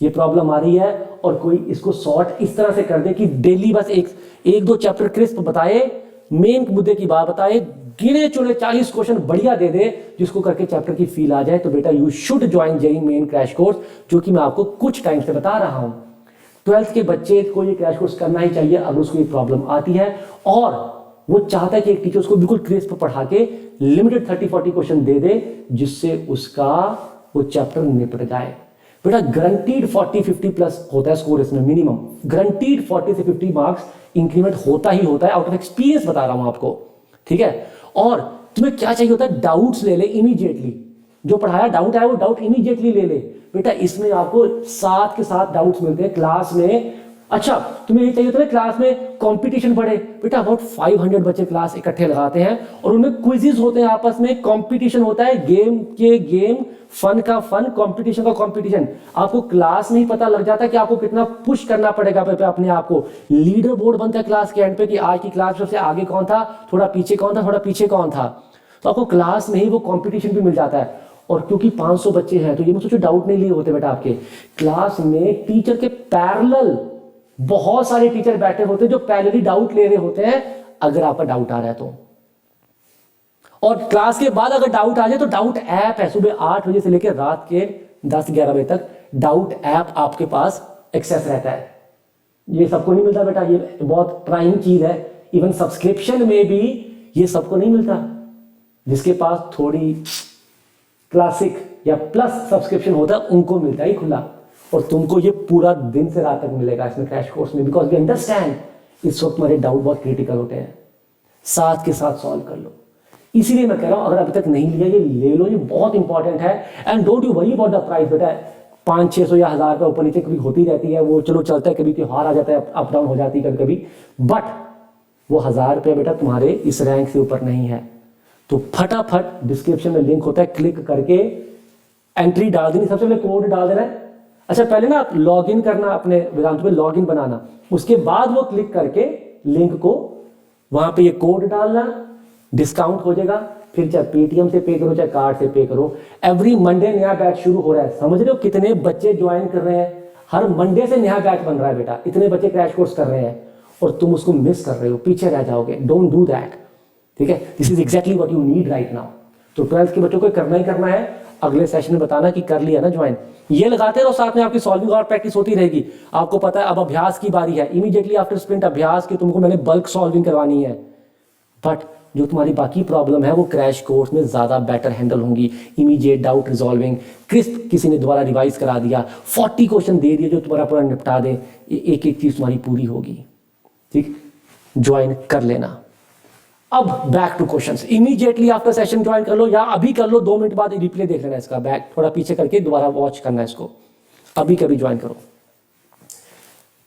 ये प्रॉब्लम आ रही है और कोई इसको सॉर्ट इस तरह से कर दे कि डेली बस एक दो चैप्टर क्रिस्प बताए, मेन मुद्दे की बात बताए, गिने चुने 40 क्वेश्चन बढ़िया दे दे, जिसको करके चैप्टर की फील आ जाए, तो बेटा you should join JEE main crash course, जो कि मैं आपको कुछ टाइम से बता रहा हूं। 12th के बच्चे को ये क्रैश कोर्स करना ही चाहिए अगर उसको ये प्रॉब्लम आती है, और वो चाहता है कि एक टीचर उसको बिल्कुल क्रिस्प पढ़ा के लिमिटेड 30-40 क्वेश्चन दे दे, जिससे उसका वो चैप्टर निपट जाए। बेटा गारंटीड 40-50 प्लस होता है स्कोर इसमें, मिनिमम गारंटीड 40 से 50 मार्क्स इंक्रीमेंट होता ही होता है, आउट ऑफ एक्सपीरियंस बता रहा हूं आपको, ठीक है। और तुम्हें क्या चाहिए होता है, डाउट्स ले ले इमीडिएटली, जो पढ़ाया डाउट आया वो डाउट इमीडिएटली ले ले। बेटा इसमें आपको साथ के साथ डाउट्स मिलते हैं क्लास में। अच्छा तुम्हें ये चाहिए होता है क्लास में कंपटीशन बढ़े, बेटा अबाउट 500 बच्चे क्लास इकट्ठे लगाते हैं और उनमें क्विजेस होते हैं, आपस में कंपटीशन होता है, गेम के गेम, फन का फन, कंपटीशन का कंपटीशन। आपको क्लास में ही पता लग जाता है कि आपको कितना पुश करना पड़ेगा अपने आप को। लीडर बोर्ड बनता है क्लास के एंड पे कि आज की क्लास सबसे आगे कौन था, थोड़ा पीछे कौन था, थोड़ा पीछे कौन था, तो आपको क्लास में ही वो कंपटीशन भी मिल जाता है। और क्योंकि 500 बच्चे हैं तो ये मत सोचो डाउट नहीं लिए होते बेटा, आपके क्लास में टीचर के पैरेलल बहुत सारे टीचर बैठे होते हैं जो पैरेलली डाउट ले रहे होते हैं, अगर आपका डाउट आ रहा है तो। और क्लास के बाद अगर डाउट आ जाए तो डाउट ऐप है, सुबह 8 बजे से लेकर रात के 10-11 बजे तक डाउट ऐप आपके पास एक्सेस रहता है। ये सबको नहीं मिलता बेटा, ये बहुत प्राइम चीज है। इवन सब्सक्रिप्शन में भी ये सबको नहीं मिलता, जिसके पास थोड़ी क्लासिक या प्लस सब्सक्रिप्शन होता है उनको मिलता है खुला, और तुमको ये पूरा दिन से रात तक मिलेगा इसमें क्रैश कोर्स में, बिकॉज वी अंडरस्टैंड इस वक्त हमारे डाउट बहुत क्रिटिकल होते हैं। साथ के साथ सॉल्व कर लो। इसीलिए मैं कह रहा हूं अगर अभी तक नहीं लिया ये ले लो, ये बहुत इंपॉर्टेंट है। And don't you worry about the price बेटा, 500-600 या 1000 रुपये ऊपर नीचे कभी होती रहती है, वो चलो चलता है, कभी त्योहार आ जाता है, अप डाउन हो जाती है कभी कभी, बट वो 1000 रुपये बेटा तुम्हारे इस रैंक से ऊपर नहीं है। तो फटाफट डिस्क्रिप्शन में लिंक होता है, क्लिक करके एंट्री डाल देनी, सबसे पहले कोड डाल देना है। अच्छा पहले ना आप लॉग इन करना, अपने वेदांतु पे लॉग इन बनाना, उसके बाद वो क्लिक करके लिंक को वहां पे ये कोड डालना, डिस्काउंट हो जाएगा। फिर चाहे पेटीएम से पे करो चाहे कार्ड से पे करो। एवरी मंडे नया बैच शुरू हो रहा है, समझ रहे हो कितने बच्चे ज्वाइन कर रहे हैं, हर मंडे से नया बैच बन रहा है बेटा, इतने बच्चे क्रैश कोर्स कर रहे हैं और तुम उसको मिस कर रहे हो, पीछे रह जाओगे। डोंट डू दैट, ठीक है। This is exactly what you need right now. तो 12th के बच्चों को करना ही करना है। अगले सेशन में बताना कि कर लिया ना ज्वाइन, ये लगाते रहो, साथ में आपकी सॉल्विंग और प्रैक्टिस होती रहेगी। आपको पता है अब अभ्यास की बारी है, इमीडिएटली आफ्टर स्प्रिंट अभ्यास की तुमको मैंने बल्क सॉल्विंग करवानी है। बट जो तुम्हारी बाकी प्रॉब्लम है वो क्रैश कोर्स में ज्यादा बेटर हैंडल होंगी। इमीडिएट डाउट रिजॉल्विंग, क्रिस्प किसी ने दोबारा रिवाइज करा दिया, 40 क्वेश्चन दे दिए जो तुम्हारा पूरा निपटा दे, एक एक चीज तुम्हारी पूरी होगी, ठीक। ज्वाइन कर लेना। अब back two questions, immediately after session join कर लो या अभी कर लो, 2 मिनट बाद रिप्ले देख लेना इसका, बैक थोड़ा पीछे करके दोबारा वॉच करना इसको, अभी कभी ज्वाइन करो।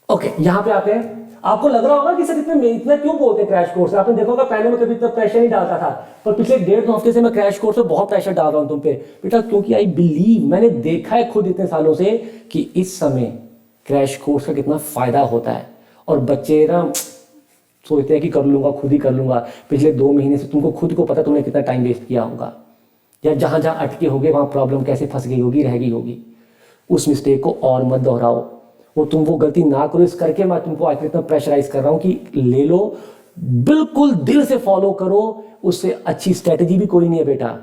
ओके, यहां पे आते हैं। आपको लग रहा होगा कि सर इतना क्यों बोलते हैं क्रैश कोर्स, आपने देखा होगा पहले मैं कभी इतना प्रेशर नहीं डालता था, पर पिछले 1.5-2 हफ्ते से मैं क्रैश कोर्स पे बहुत प्रेशर डाल रहा हूं तुम पे बेटा, क्योंकि आई बिलीव, मैंने देखा है खुद इतने सालों से कि इस समय क्रैश कोर्स का कितना फायदा होता है। और बच्चे ना सोचते हैं कि कर लूंगा, खुद ही कर लूंगा। पिछले 2 महीने से तुमको खुद को पता तुमने कितना टाइम वेस्ट किया होगा, या जहां जहां अटके होगे वहां प्रॉब्लम कैसे फंस गई होगी, रह गई होगी। उस मिस्टेक को और मत दोहराओ, वो गलती ना करो। इस करके मैं तुमको आज इतना प्रेशराइज कर रहा हूं कि ले लो, बिल्कुल दिल से फॉलो करो, उससे अच्छी स्ट्रेटेजी भी कोई नहीं है बेटा।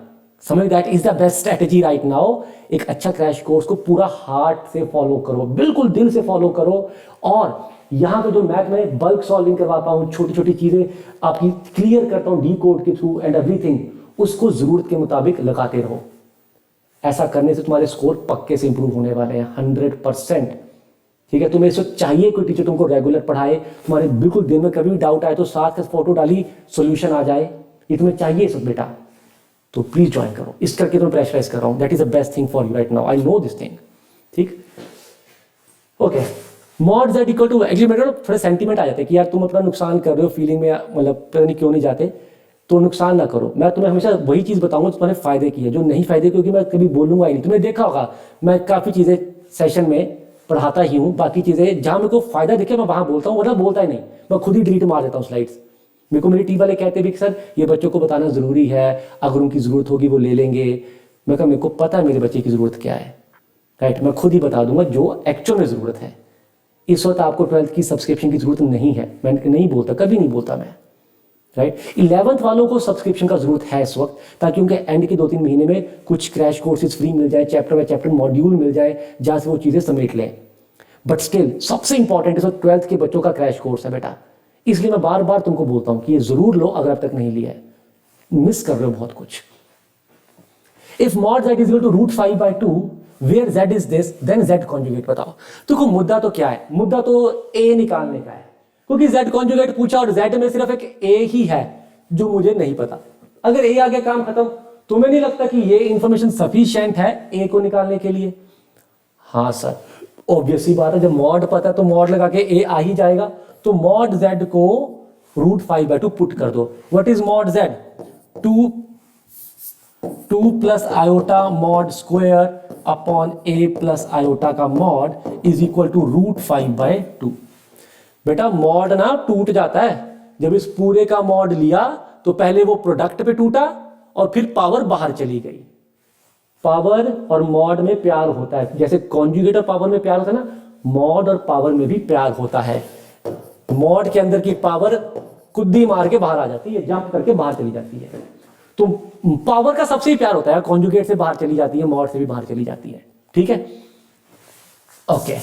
समझ, that is the best strategy right now. एक अच्छा क्रैश कोर्स को पूरा हार्ट से फॉलो करो, बिल्कुल दिल से फॉलो करो। और यहां पे जो मैथ में बल्क सॉल्विंग करवाता हूं, छोटी छोटी चीजें आपकी क्लियर करता हूं डी कोड के थ्रू एंड एवरीथिंग, उसको जरूरत के मुताबिक लगाते रहो। ऐसा करने से तुम्हारे स्कोर पक्के से इंप्रूव होने वाले हैं 100%, ठीक है। तुम्हें इसको चाहिए कोई टीचर तुमको रेगुलर पढ़ाए, तुम्हारे बिल्कुल दिन में कभी भी डाउट आए तो साथ का फोटो डाली, सोल्यूशन आ जाए, ये तुम्हें चाहिए सब बेटा। तो प्लीज ज्वाइन करो, इस करके तुम्हें प्रेशराइज कर रहा हूं। That is the best thing for you right now, I know this thing, ठीक। Okay, mod z equal to, actually मेरे थोड़े सेंटीमेंट आ जाते हैं कि यार तुम अपना नुकसान कर रहे हो, फीलिंग में मतलब पता नहीं क्यों नहीं जाते, तो नुकसान ना करो। मैं तुम्हें हमेशा वही चीज बताऊंगा तुम्हारे फायदे की है, जो नहीं फायदे क्योंकि मैं कभी बोलूंगा ही नहीं। तुमने देखा होगा मैं काफी चीजें सेशन में पढ़ाता ही हूँ, बाकी चीजें जहां मेरे को फायदा दिखे मैं वहां बोलता हूँ, वरना बोलता ही नहीं, मैं खुद ही डिलीट मार देता हूँ स्लाइड्स। मेरे को मेरी टीम वाले कहते भी कि सर ये बच्चों को बताना जरूरी है, अगर उनकी जरूरत होगी वो ले लेंगे। मैं कहा मेरे को पता है मेरे बच्चे की जरूरत क्या है, राइट, मैं खुद ही बता दूंगा जो एक्चुअल में जरूरत है। इस वक्त आपको 12th की सब्सक्रिप्शन की जरूरत नहीं है, मैं नहीं बोलता, कभी नहीं बोलता मैं, राइट। 11th वालों को सब्सक्रिप्शन का जरूरत है इस वक्त, ताकि उनके एंड के 2-3 महीने में कुछ क्रैश कोर्सेज फ्री मिल जाए, चैप्टर बाय चैप्टर मॉड्यूल मिल जाए, जहां से वो चीजें समेट लें। बट स्टिल सबसे इंपॉर्टेंट इस वक्त 12th के बच्चों का क्रैश कोर्स है बेटा, इसलिए मैं बार बार तुमको बोलता हूं कि ये जरूर लो अगर अब तक नहीं लिया है, मिस कर रहे हो बहुत कुछ। If mod z is equal to √5/2 where z is this, then z conjugate बताओ। देखो मुद्दा तो क्या है, मुद्दा तो a निकालने का है, क्योंकि z conjugate पूछा और z में सिर्फ एक a ही है जो मुझे नहीं पता। अगर a आ गया काम खत्म। तुम्हें नहीं लगता कि ये इंफॉर्मेशन सफिशिएंट है a को निकालने के लिए? हाँ सर, ऑब्वियसली बात है, जब मॉड पता है तो मॉड लगा के a आ ही जाएगा। तो मॉड z को √5/2 पुट कर दो। What is mod z? 2 plus iota mod square upon a plus iota का मॉड इज इक्वल टू √5/2। बेटा मॉड ना टूट जाता है, जब इस पूरे का मॉड लिया तो पहले वो प्रोडक्ट पे टूटा और फिर पावर बाहर चली गई। पावर और मॉड में प्यार होता है, जैसे कॉन्जुगेट और पावर में प्यार होता है ना, मॉड और पावर में भी प्यार होता है। मॉड के अंदर की पावर कुद्दी मार के बाहर आ जाती है, जंप करके बाहर चली जाती है। तो पावर का सबसे ही प्यार होता है, कॉन्जुगेट से बाहर चली जाती है, मॉड से भी बाहर चली जाती है, ठीक है। ओके,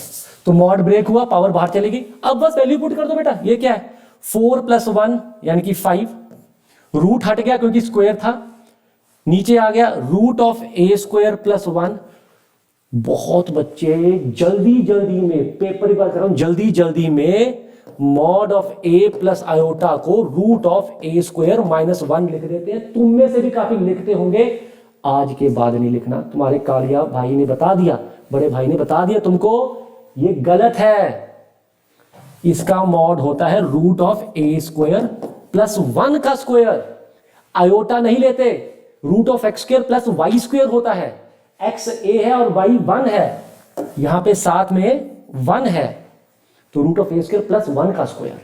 तो मॉड ब्रेक हुआ, पावर बाहर चली गई। अब बस वैल्यू पुट कर दो बेटा। ये क्या है? 4 + 1 यानी कि 5, रूट हट गया क्योंकि स्क्वायर था, नीचे आ गया √(a² + 1। बहुत बच्चे जल्दी जल्दी में, पेपर की बात कर रहा हूं, जल्दी जल्दी में mod of a plus iota को root of a square minus 1 लिख देते हैं। तुम में से भी काफी लिखते होंगे, आज के बाद नहीं लिखना, तुम्हारे कालिया भाई ने बता दिया, बड़े भाई ने बता दिया तुमको, ये गलत है। इसका मॉड होता है root of a square plus 1 का स्क्वायर। आयोटा नहीं लेते, root of x square plus y square होता है। एक्स ए है और वाई 1 है, यहां पे साथ में 1 है, तो root of a square plus 1 का स्क्वायर।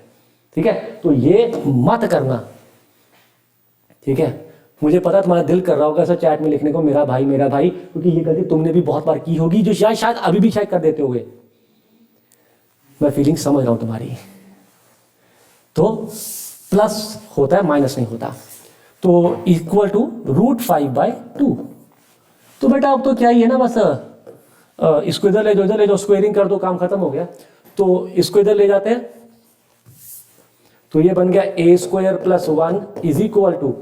ठीक है, तो ये मत करना। ठीक है, मुझे पता तुम्हारा दिल कर रहा होगा सर चैट में लिखने को मेरा भाई, क्योंकि ये गलती तुमने भी बहुत बार की होगी, जो शायद अभी भी शायद कर देते होगे। मैं फीलिंग समझ रहा हूं तुम्हारी। तो प्लस होता है, माइनस नहीं होता, तो इक्वल टू √5/2। तो बेटा अब तो क्या ही है ना, बस इसको इधर ले जाओ, स्क्वेयरिंग कर दो, काम खत्म हो गया। तो इसको इधर ले जाते हैं, तो ये बन गया a square plus 1 is equal to,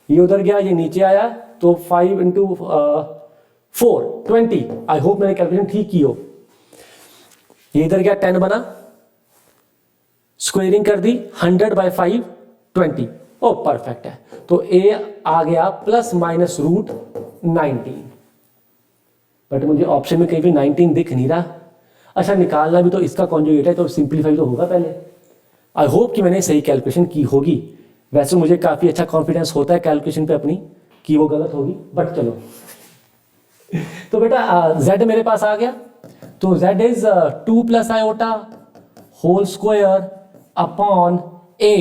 ये उधर गया, ये नीचे आया, तो 5 इंटू 4 20। आई होप मैंने कैलकुलेशन ठीक की हो। ये इधर गया 10 बना, स्क्वेयरिंग कर दी 100/5 20। ओ परफेक्ट है, तो a आ गया प्लस माइनस √19। बट मुझे ऑप्शन में कहीं भी 19 दिख नहीं रहा। अच्छा, निकालना भी तो इसका कॉन्जुगेट है, तो सिंप्लीफाई तो होगा पहले। आई होप कि मैंने सही कैलकुलेशन की होगी। वैसे मुझे काफी अच्छा कॉन्फिडेंस होता है कैलकुलेशन पे अपनी कि वो गलत होगी, बट चलो। तो बेटा z मेरे पास आ गया, तो z is 2 plus iota whole square upon a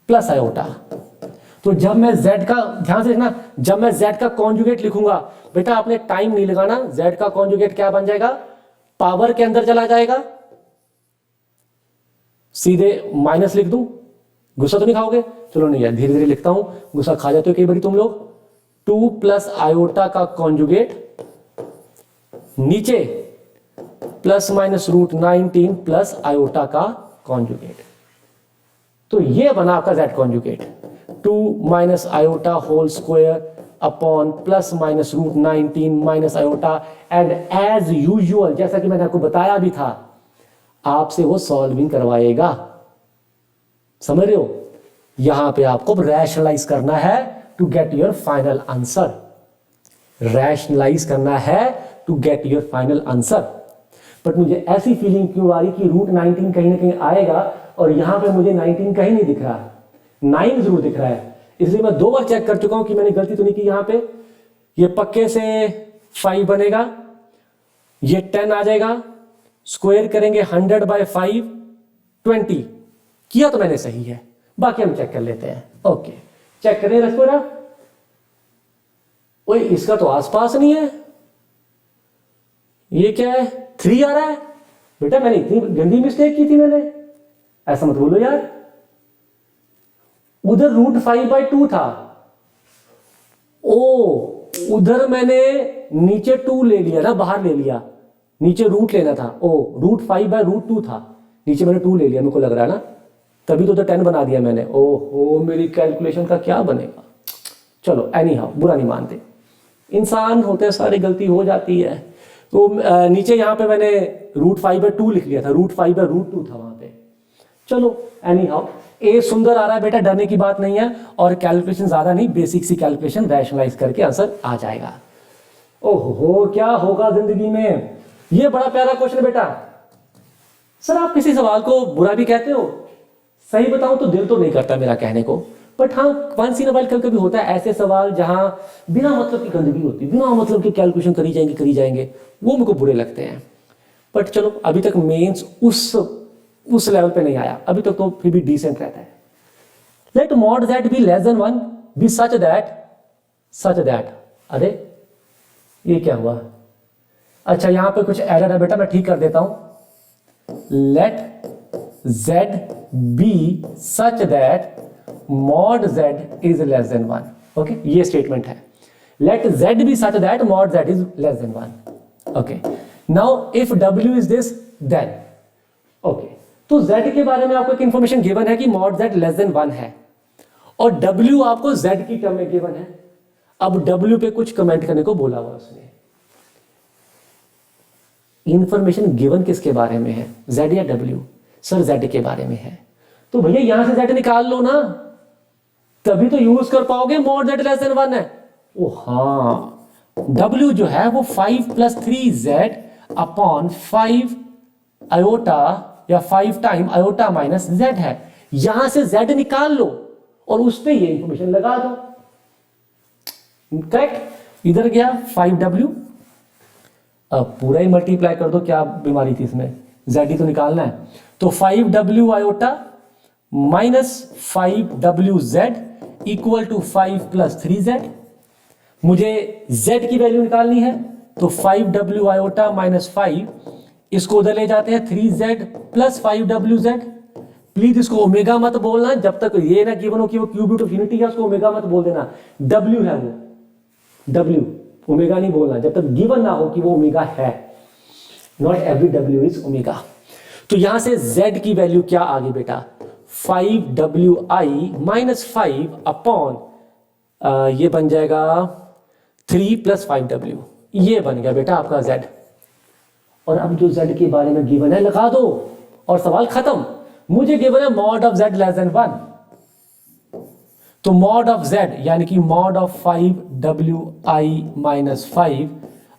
plus iota. तो जब मैं z का, ध्यान से देखना, जब मैं z का कॉन्जुगेट लिखूंगा, बेटा आपने टाइम नहीं लगाना, z का कॉन्जुगेट क्या बन जाएगा, पावर के अंदर चला जाएगा, सीधे माइनस लिख दूं। गुस्सा तो नहीं खाओगे? चलो नहीं यार, धीरे धीरे लिखता हूं, गुस्सा खा जाते हो कई बार तुम लोग। 2 प्लस आयोटा का कॉन्जुगेट नीचे प्लस माइनस √19 प्लस आयोटा का कॉन्जुगेट। तो ये बना आपका z conjugate, 2 minus iota whole square upon plus minus √19 minus iota. And as usual, जैसा कि मैंने आपको बताया भी था, आपसे वो सॉल्विंग करवाएगा। समझ रहे हो? यहां पे आपको रैशनलाइज करना है to get your final answer. Rationalise करना है to get your final answer. But मुझे ऐसी फीलिंग क्यों आ रही कि √19 कहीं ना कहीं आएगा, और यहां पे मुझे 19 कहीं नहीं दिख रहा, 9 जरूर दिख रहा है। इसलिए मैं 2 बार चेक कर चुका हूं कि मैंने गलती तो नहीं की। यहां पे ये पक्के से 5 बनेगा, ये 10 आ जाएगा, स्क्वायर करेंगे 100/5 20। किया तो मैंने सही है, बाकी हम चेक कर लेते हैं। ओके, चेक करें रसपुरा। ओए इसका तो आसपास नहीं है, ये क्या है, 3 आ रहा है। बेटा मैंने इतनी गंदी मिस्टेक की थी मैंने, ऐसा मत बोलो यार। उधर √5/2 था, ओ उधर मैंने नीचे 2 ले लिया ना, बाहर ले लिया, नीचे रूट लेना था। ओ √5/√2 था, नीचे मैंने 2 ले लिया, मेरे को लग रहा है ना, तभी तो उधर 10 बना दिया मैंने। ओहो, मेरी कैलकुलेशन का क्या बनेगा। चलो एनी हाउ, बुरा नहीं मानते, इंसान होते हैं, सारी गलती हो जाती है। तो नीचे यहां पे मैंने √5/2 लिख लिया था, √5/√2 था वहां पे। चलो एनी हाउ, ए सुंदर आ रहा है बेटा, डरने की बात नहीं है। और कैलकुलेशन ज्यादा नहीं, बेसिक सी कैलकुलेशन, रैशनलाइज करके आंसर आ जाएगा। ओहो, क्या होगा जिंदगी में। ये बड़ा प्यारा क्वेश्चन बेटा। सर आप किसी सवाल को बुरा भी कहते हो? सही बताऊं तो दिल तो नहीं करता मेरा कहने को, बट हाँ वंस इन अ व्हाइल कभी होता है ऐसे सवाल जहां बिना मतलब की गंदगी होती है, बिना मतलब की कैलकुलेशन करी जाएंगे, वो मेरे को बुरे लगते हैं। बट चलो अभी तक मेंस उस लेवल पे नहीं आया, अभी तक तो फिर भी डिसेंट रहता है। Let mod z be less than 1 be such that. अरे ये क्या हुआ? अच्छा यहां पे कुछ एरर है बेटा, मैं ठीक कर देता हूं। Let z be such that mod z is less than 1। Okay, ये स्टेटमेंट है। Let z be such that mod z is less than 1। Okay, now if w is this then। Okay, तो z के बारे में आपको एक information given है कि mod z less than 1 है, और w आपको z की टर्म में गिवन है। अब w पे कुछ कमेंट करने को बोला हुआ उसने। इंफॉर्मेशन गिवन किसके बारे में है, z या w? सर z के बारे में है। तो भैया यहां से z निकाल लो ना, तभी तो यूज कर पाओगे मॉड z लेस देन 1 है। ओ हाँ, w जो है वो 5 + 3z अपॉन 5 आयोटा या 5 टाइम आयोटा माइनस z है। यहां से z निकाल लो और उस पे ये इंफॉर्मेशन लगा दो। करेक्ट। इधर गया 5w, अब पूरा ही मल्टीप्लाई कर दो, क्या बीमारी थी इसमें, z ही तो निकालना है। तो 5w iota minus 5wz equal to 5 + 3z। मुझे z की वैल्यू निकालनी है, तो 5w आयोटा माइनस 5, इसको उधर ले जाते हैं 3z + 5wz। प्लीज इसको ओमेगा मत बोलना, जब तक ये ना गिवन हो कि वो क्यूब रूट ऑफ यूनिटी है, उसको ओमेगा मत बोल देना। w है वो, w, ओमेगा नहीं बोलना जब तक गिवन ना हो कि वो ओमेगा है। Not every w is omega. तो यहां से z की वैल्यू क्या आ गई बेटा, 5wi माइनस 5 अपॉन ये बन जाएगा 3 + 5w, ये बन गया बेटा आपका z। और अब जो z के बारे में गिवन है लगा दो और सवाल खत्म। मुझे गिवन है mod of z less than 1, तो मॉड ऑफ z यानी कि mod of 5wi minus 5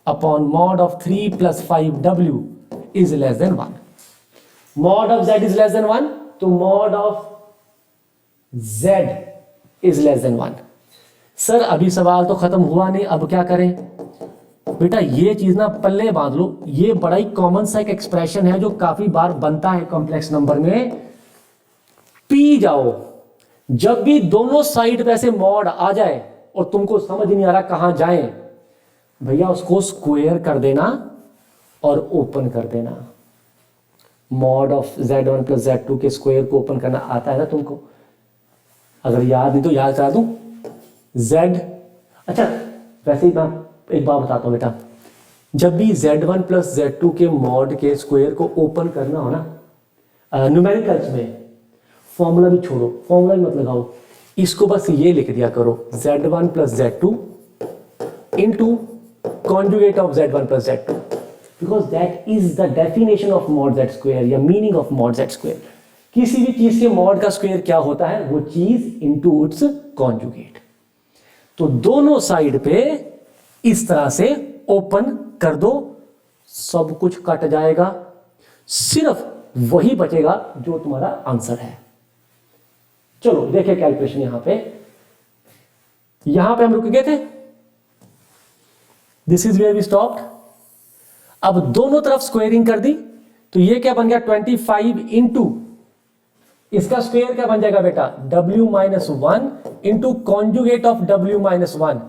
upon mod of 3 + 5w is less than 1। Mod of z is less than 1, तो mod of z is less than 1। Sir अभी सवाल तो खत्म हुआ नहीं, अब क्या करें? बेटा ये चीज ना पल्ले बांध लो, ये बड़ा ही कॉमन सा एक एक्सप्रेशन है जो काफी बार बनता है कॉम्प्लेक्स नंबर में। पी जाओ, जब भी दोनों साइड पे ऐसे मॉड आ जाए और तुमको समझ नहीं आ रहा कहां जाए, भैया उसको स्क्वायर कर देना और ओपन कर देना। मॉड ऑफ z1 + z2 के स्क्वायर को ओपन करना आता है ना तुमको? अगर याद नहीं तो याद करा दूं। z, अच्छा वैसे ही मैं एक बात बताता हूं बेटा, जब भी z1 + z2 के मॉड के स्क्वायर को ओपन करना हो ना, न्यूमेरिकल्स में फॉर्मूला भी छोड़ो, फॉर्मूला भी मत लगाओ, इसको बस ये लिख दिया करो, z1 + z2 into conjugate of z1 + z2, because that is the definition of mod z square या meaning of mod z square. किसी भी चीज के मॉड का स्क्वायर क्या होता है, वो चीज इंटू इट्स कॉन्जुगेट। तो दोनों साइड पे इस तरह से ओपन कर दो, सब कुछ कट जाएगा, सिर्फ वही बचेगा जो तुम्हारा आंसर है। चलो देखिए कैलकुलेशन, यहां पे हम रुक गए थे, this is where we stopped. अब दोनों तरफ स्क्वायरिंग कर दी, तो ये क्या बन गया 25 इंटू इसका स्क्वायर क्या बन जाएगा बेटा, w - 1 into conjugate of w - 1।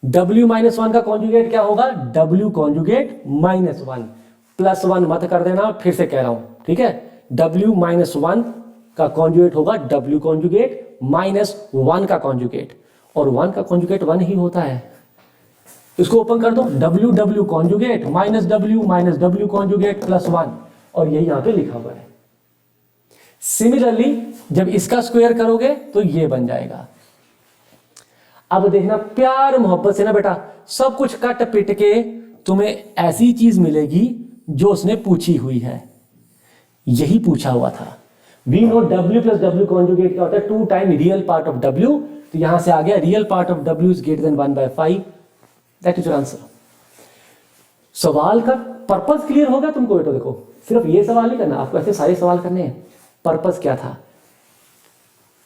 w - 1 का कॉन्जुगेट क्या होगा, w कॉन्जुगेट -1, +1 मत कर देना, फिर से कह रहा हूं, ठीक है। w - 1 का कॉन्जुगेट होगा w कॉन्जुगेट -1 का कॉन्जुगेट, और 1 का कॉन्जुगेट 1 ही होता है। इसको ओपन कर दो, w कॉन्जुगेट -w कॉन्जुगेट +1, और यही यहां पे लिखा हुआ है। सिमिलरली जब इसका स्क्वायर करोगे तो ये बन जाएगा। अब देखना प्यार मोहब्बत से ना बेटा, सब कुछ कट पिट के तुम्हें ऐसी चीज मिलेगी जो उसने पूछी हुई है, यही पूछा हुआ था। We know w + w conjugate क्या होता है, 2 time real part of w, तो यहां से आ गया real part of w is greater than 1/5, that is your answer. सवाल का पर्पस क्लियर हो गया तुमको बेटा? देखो सिर्फ ये सवाल नहीं करना, आपको ऐसे सारे सवाल करने हैं। पर्पस क्या था,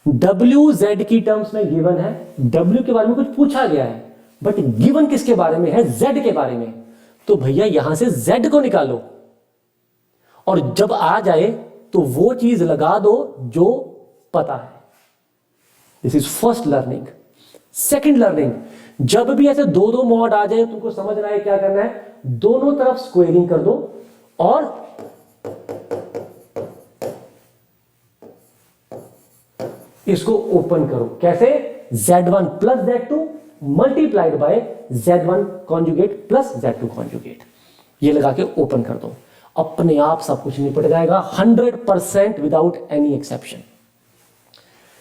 w z की टर्म्स में गिवन है, w के बारे में कुछ पूछा गया है, बट गिवन किसके बारे में है, z के बारे में। तो भैया यहां से z को निकालो, और जब आ जाए तो वो चीज लगा दो जो पता है। This is first learning. Second learning, जब भी ऐसे दो मॉड आ जाए तुमको समझना है क्या करना है, दोनों तरफ स्क्वेयरिंग कर दो और इसको ओपन करो। कैसे, z1 + z2 multiplied by z1 conjugate plus z2 conjugate, ये लगा के ओपन कर दो, अपने आप सब कुछ निपट जाएगा 100% विदाउट एनी एक्सेप्शन।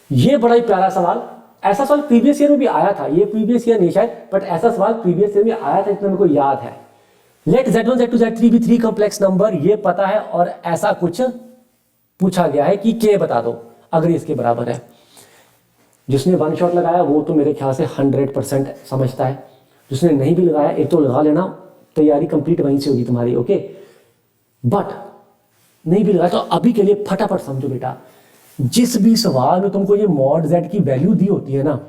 ये बड़ा ही प्यारा सवाल, ऐसा सवाल प्रीवियस ईयर में भी आया था, ये प्रीवियस ईयर नहीं शायद, बट ऐसा सवाल प्रीवियस ईयर में आया था, इतना मेरे को याद है। लेट Z1 Z2 Z3 भी 3 कॉम्प्लेक्स नंबर, ये पता है, और ऐसा कुछ पूछा गया है कि K बता दो अगर इसके बराबर है। जिसने वन शॉट लगाया वो तो मेरे ख्याल से 100% समझता है, जिसने नहीं भी लगाया एक तो लगा लेना, तैयारी कंप्लीट वहीं से होगी तुम्हारी, ओके। बट नहीं भी लगाया तो अभी के लिए फटाफट समझो बेटा, जिस भी सवाल में तुमको ये मॉड Z की वैल्यू दी होती है ना,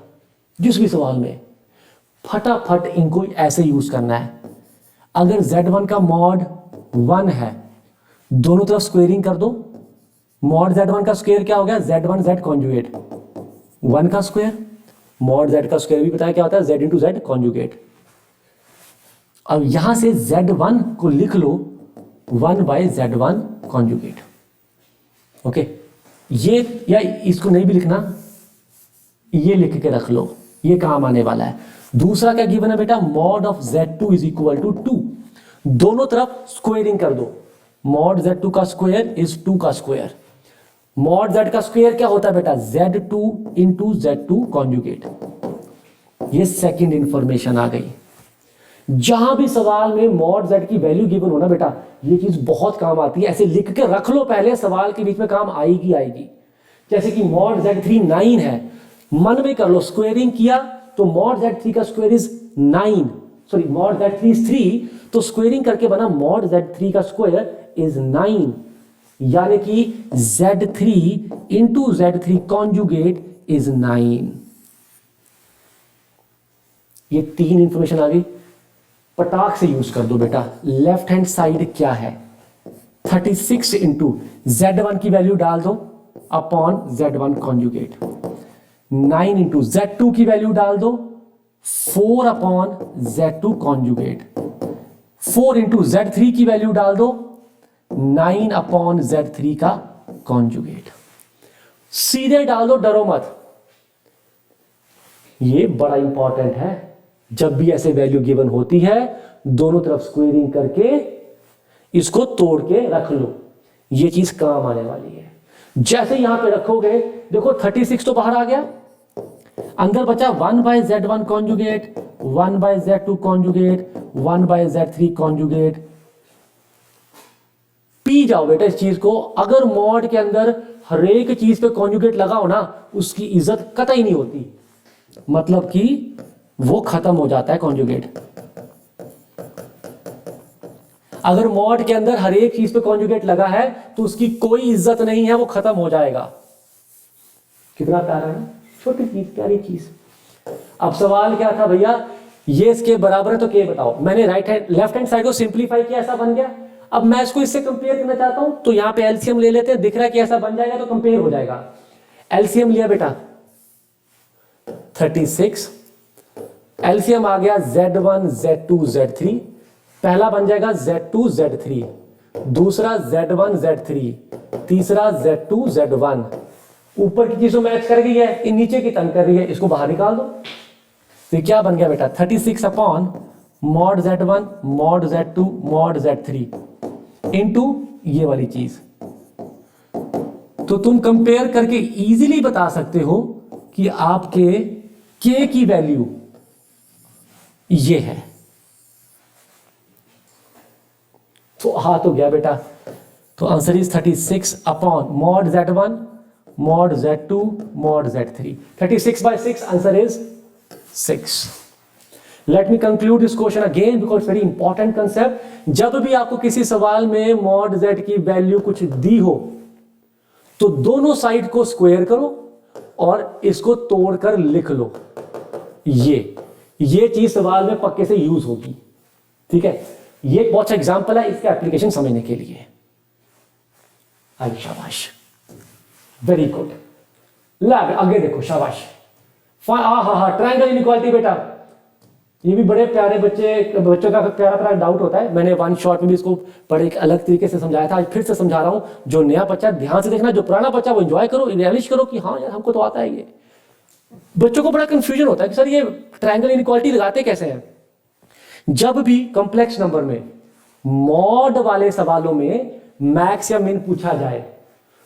जिस भी सवाल में, फटाफट इनको ऐसे यूज करना है। अगर Z1 का मॉड 1 है, दोनों तरफ स्क्वेयरिंग कर दो। मॉड Z1 का स्क्वायर क्या हो गया, Z1 Z कॉन्जुगेट, 1 का स्क्वायर। मॉड Z का स्क्वायर भी बताया क्या होता है, Z इंटू Z कॉन्जुगेट। अब यहां से Z1 को लिख लो 1 बाय Z1 कॉन्जुगेट, ओके। ये या इसको नहीं भी लिखना, ये लिख के रख लो, ये काम आने वाला है। दूसरा क्या गिवन है बेटा, mod of Z2 is equal to 2। दोनों तरफ स्क्वेयरिंग कर दो। मॉड Z2 का स्क्वायर इज 2 का स्क्वायर। मॉड Z का स्क्वायर क्या होता है बेटा, Z2 इंटू Z2 कॉन्जुगेट। ये सेकंड इंफॉर्मेशन आ गई। जहां भी सवाल में मॉड Z की वैल्यू गिवन हो ना बेटा, ये चीज बहुत काम आती है, ऐसे लिख के रख लो, पहले सवाल के बीच में काम आएगी आएगी। जैसे कि मॉड Z3 9 है, मन में कर लो, स्क्वेयरिंग किया तो मॉड Z3 का square is 9, sorry mod Z3 is 3, तो स्क्वेयरिंग करके बना मॉड Z3 का स्क्वायर इज 9, यानी कि Z3 into Z3 conjugate is 9। ये 3 इंफॉर्मेशन आ गई, पटाख से यूज कर दो बेटा। लेफ्ट हैंड साइड क्या है, 36 इंटू Z1 की वैल्यू डाल दो upon Z1 conjugate, 9 into Z2 की वैल्यू डाल दो 4 upon Z2 conjugate, 4 into Z3 की वैल्यू डाल दो 9 अपॉन Z3 का कॉन्जुगेट। सीधे डाल दो, डरो मत, ये बड़ा इंपॉर्टेंट है। जब भी ऐसे वैल्यू गिवन होती है, दोनों तरफ स्क्वेयरिंग करके इसको तोड़ के रख लो, ये चीज काम आने वाली है। जैसे यहां पे रखोगे, देखो 36 तो बाहर आ गया, अंदर बचा 1 by Z1 conjugate, 1 by Z2 conjugate, 1 by Z3 conjugate. पी जाओ बेटा इस चीज को। अगर मॉड के अंदर हर एक चीज पे कॉन्जुगेट लगाओ ना, उसकी इज्जत कतई नहीं होती, मतलब कि वो खत्म हो जाता है कॉन्जुगेट। अगर मॉड के अंदर हर एक चीज पे कॉन्जुगेट लगा है तो उसकी कोई इज्जत नहीं है, वो खत्म हो जाएगा। कितना प्यारा है, छोटी चीज प्यारी चीज। अब सवाल क्या था भैया, ये इसके बराबर है तो के बताओ। मैंने लेफ्ट हैंड साइड को सिंप्लीफाई किया, ऐसा बन गया। अब मैं इसको इससे कंपेयर करना चाहता हूं, तो यहां पे एलसीएम ले लेते हैं, दिख रहा है कि ऐसा बन जाएगा तो कंपेयर हो जाएगा। एलसीएम लिया बेटा 36, एलसीएम आ गया Z1 Z2 Z3, पहला बन जाएगा Z2 Z3, दूसरा Z1 Z3, तीसरा Z2 Z1। ऊपर की चीजों मैच कर गई है, इन नीचे की तंग कर रही है, इसको बाहर निकाल दो। तो क्या बन गया बेटा, 36 upon mod Z1 mod Z2 mod Z3 into ये वाली चीज। तो तुम कंपेयर करके इजीली बता सकते हो कि आपके K की वैल्यू ये है। तो हाँ तो गया बेटा, तो answer is 36 upon mod Z1 mod Z2 mod Z3। 36 by 6, answer is 6। Let me conclude this question again because very important concept. जब भी आपको किसी सवाल में मॉड Z की वैल्यू कुछ दी हो, तो दोनों साइड को स्क्वायर करो और इसको तोड़कर लिख लो। ये चीज सवाल में पक्के से यूज होगी, ठीक है। ये एक बहुत अच्छा एग्जांपल है इसका एप्लीकेशन समझने के लिए। आई शाबाश, वेरी गुड। आगे देखो, शाबाश। ट्रायंगल इनइक्वालिटी बेटा, ये भी बड़े प्यारे बच्चों का प्यारा डाउट होता है। मैंने वन शॉट में भी इसको बड़े एक अलग तरीके से समझाया था, आज फिर से समझा रहा हूं। जो नया बच्चा ध्यान से देखना, जो पुराना बच्चा वो एंजॉय करो, रियलाइज करो कि हाँ यार हमको तो आता है ये। बच्चों को बड़ा कंफ्यूजन होता है कि सर ये ट्रायंगल इनइक्वालिटी लगाते कैसे हैं। जब भी कॉम्प्लेक्स नंबर में मॉड वाले सवालों में मैक्स या मिन पूछा जाए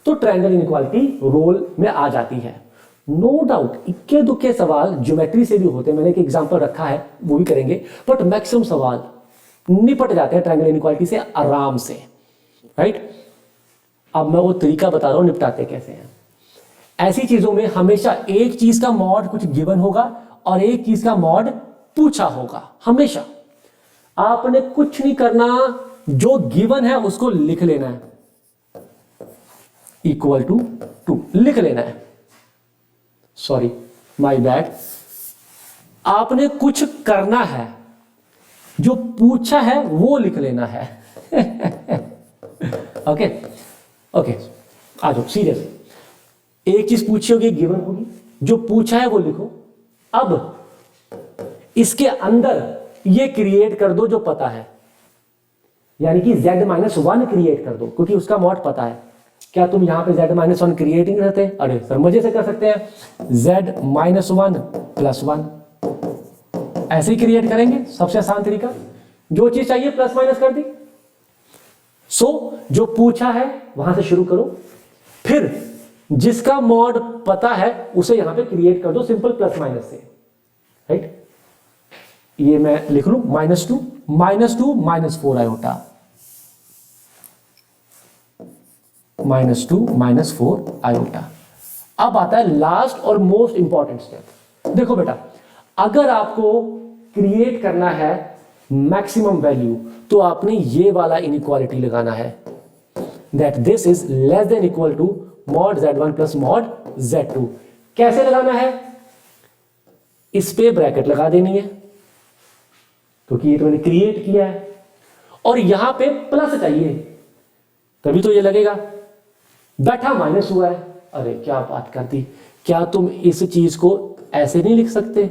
तो ट्रायंगल इनइक्वालिटी रोल में आ जाती है। नो डाउट इक्के दुक्के सवाल ज्योमेट्री से भी होते हैं, मैंने एक एग्जांपल रखा है वो भी करेंगे, बट मैक्सिमम सवाल निपट जाते हैं ट्रायंगल इनइक्वालिटी से आराम से, राइट। अब मैं वो तरीका बता रहा हूं निपटाते कैसे हैं। ऐसी चीजों में हमेशा एक चीज का मॉड कुछ गिवन होगा और एक चीज का मॉड पूछा होगा। हमेशा आपने कुछ नहीं करना, जो गिवन है उसको लिख लेना है, इक्वल टू 2 लिख लेना है। सॉरी माय बैड, आपने कुछ करना है, जो पूछा है वो लिख लेना है। ओके ओके, आ जाओ सीरियस। एक चीज पूछी होगी, गिवन होगी, जो पूछा है वो लिखो। अब इसके अंदर ये क्रिएट कर दो जो पता है, यानी कि z-1 क्रिएट कर दो, क्योंकि उसका मॉड पता है। क्या तुम यहां पे z-1 क्रिएट नहीं करते? अरे सर मजे से कर सकते हैं, z-1 + 1 ऐसे ही क्रिएट करेंगे, सबसे आसान तरीका। जो चीज चाहिए प्लस माइनस कर दी। जो पूछा है वहां से शुरू करो, फिर जिसका मॉड पता है उसे यहां पे क्रिएट कर दो सिंपल प्लस माइनस से, राइट। ये मैं लिख लूं -2 -4 आयोटा, -4 आयोटा। अब आता है लास्ट और मोस्ट इंपॉर्टेंट स्टेप। देखो बेटा, अगर आपको क्रिएट करना है मैक्सिमम वैल्यू, तो आपने ये वाला इनइक्वालिटी लगाना है, that this is less than equal to mod z1 plus mod z2। कैसे लगाना है? इस पे ब्रैकेट लगा देनी है, क्योंकि ये तो मैंने क्रिएट किया है, और यहां पे प्लस चाहिए, तभी तो ये लगेगा। बैठा माइनस हुआ है, अरे क्या बात कर दी। क्या तुम इस चीज को ऐसे नहीं लिख सकते?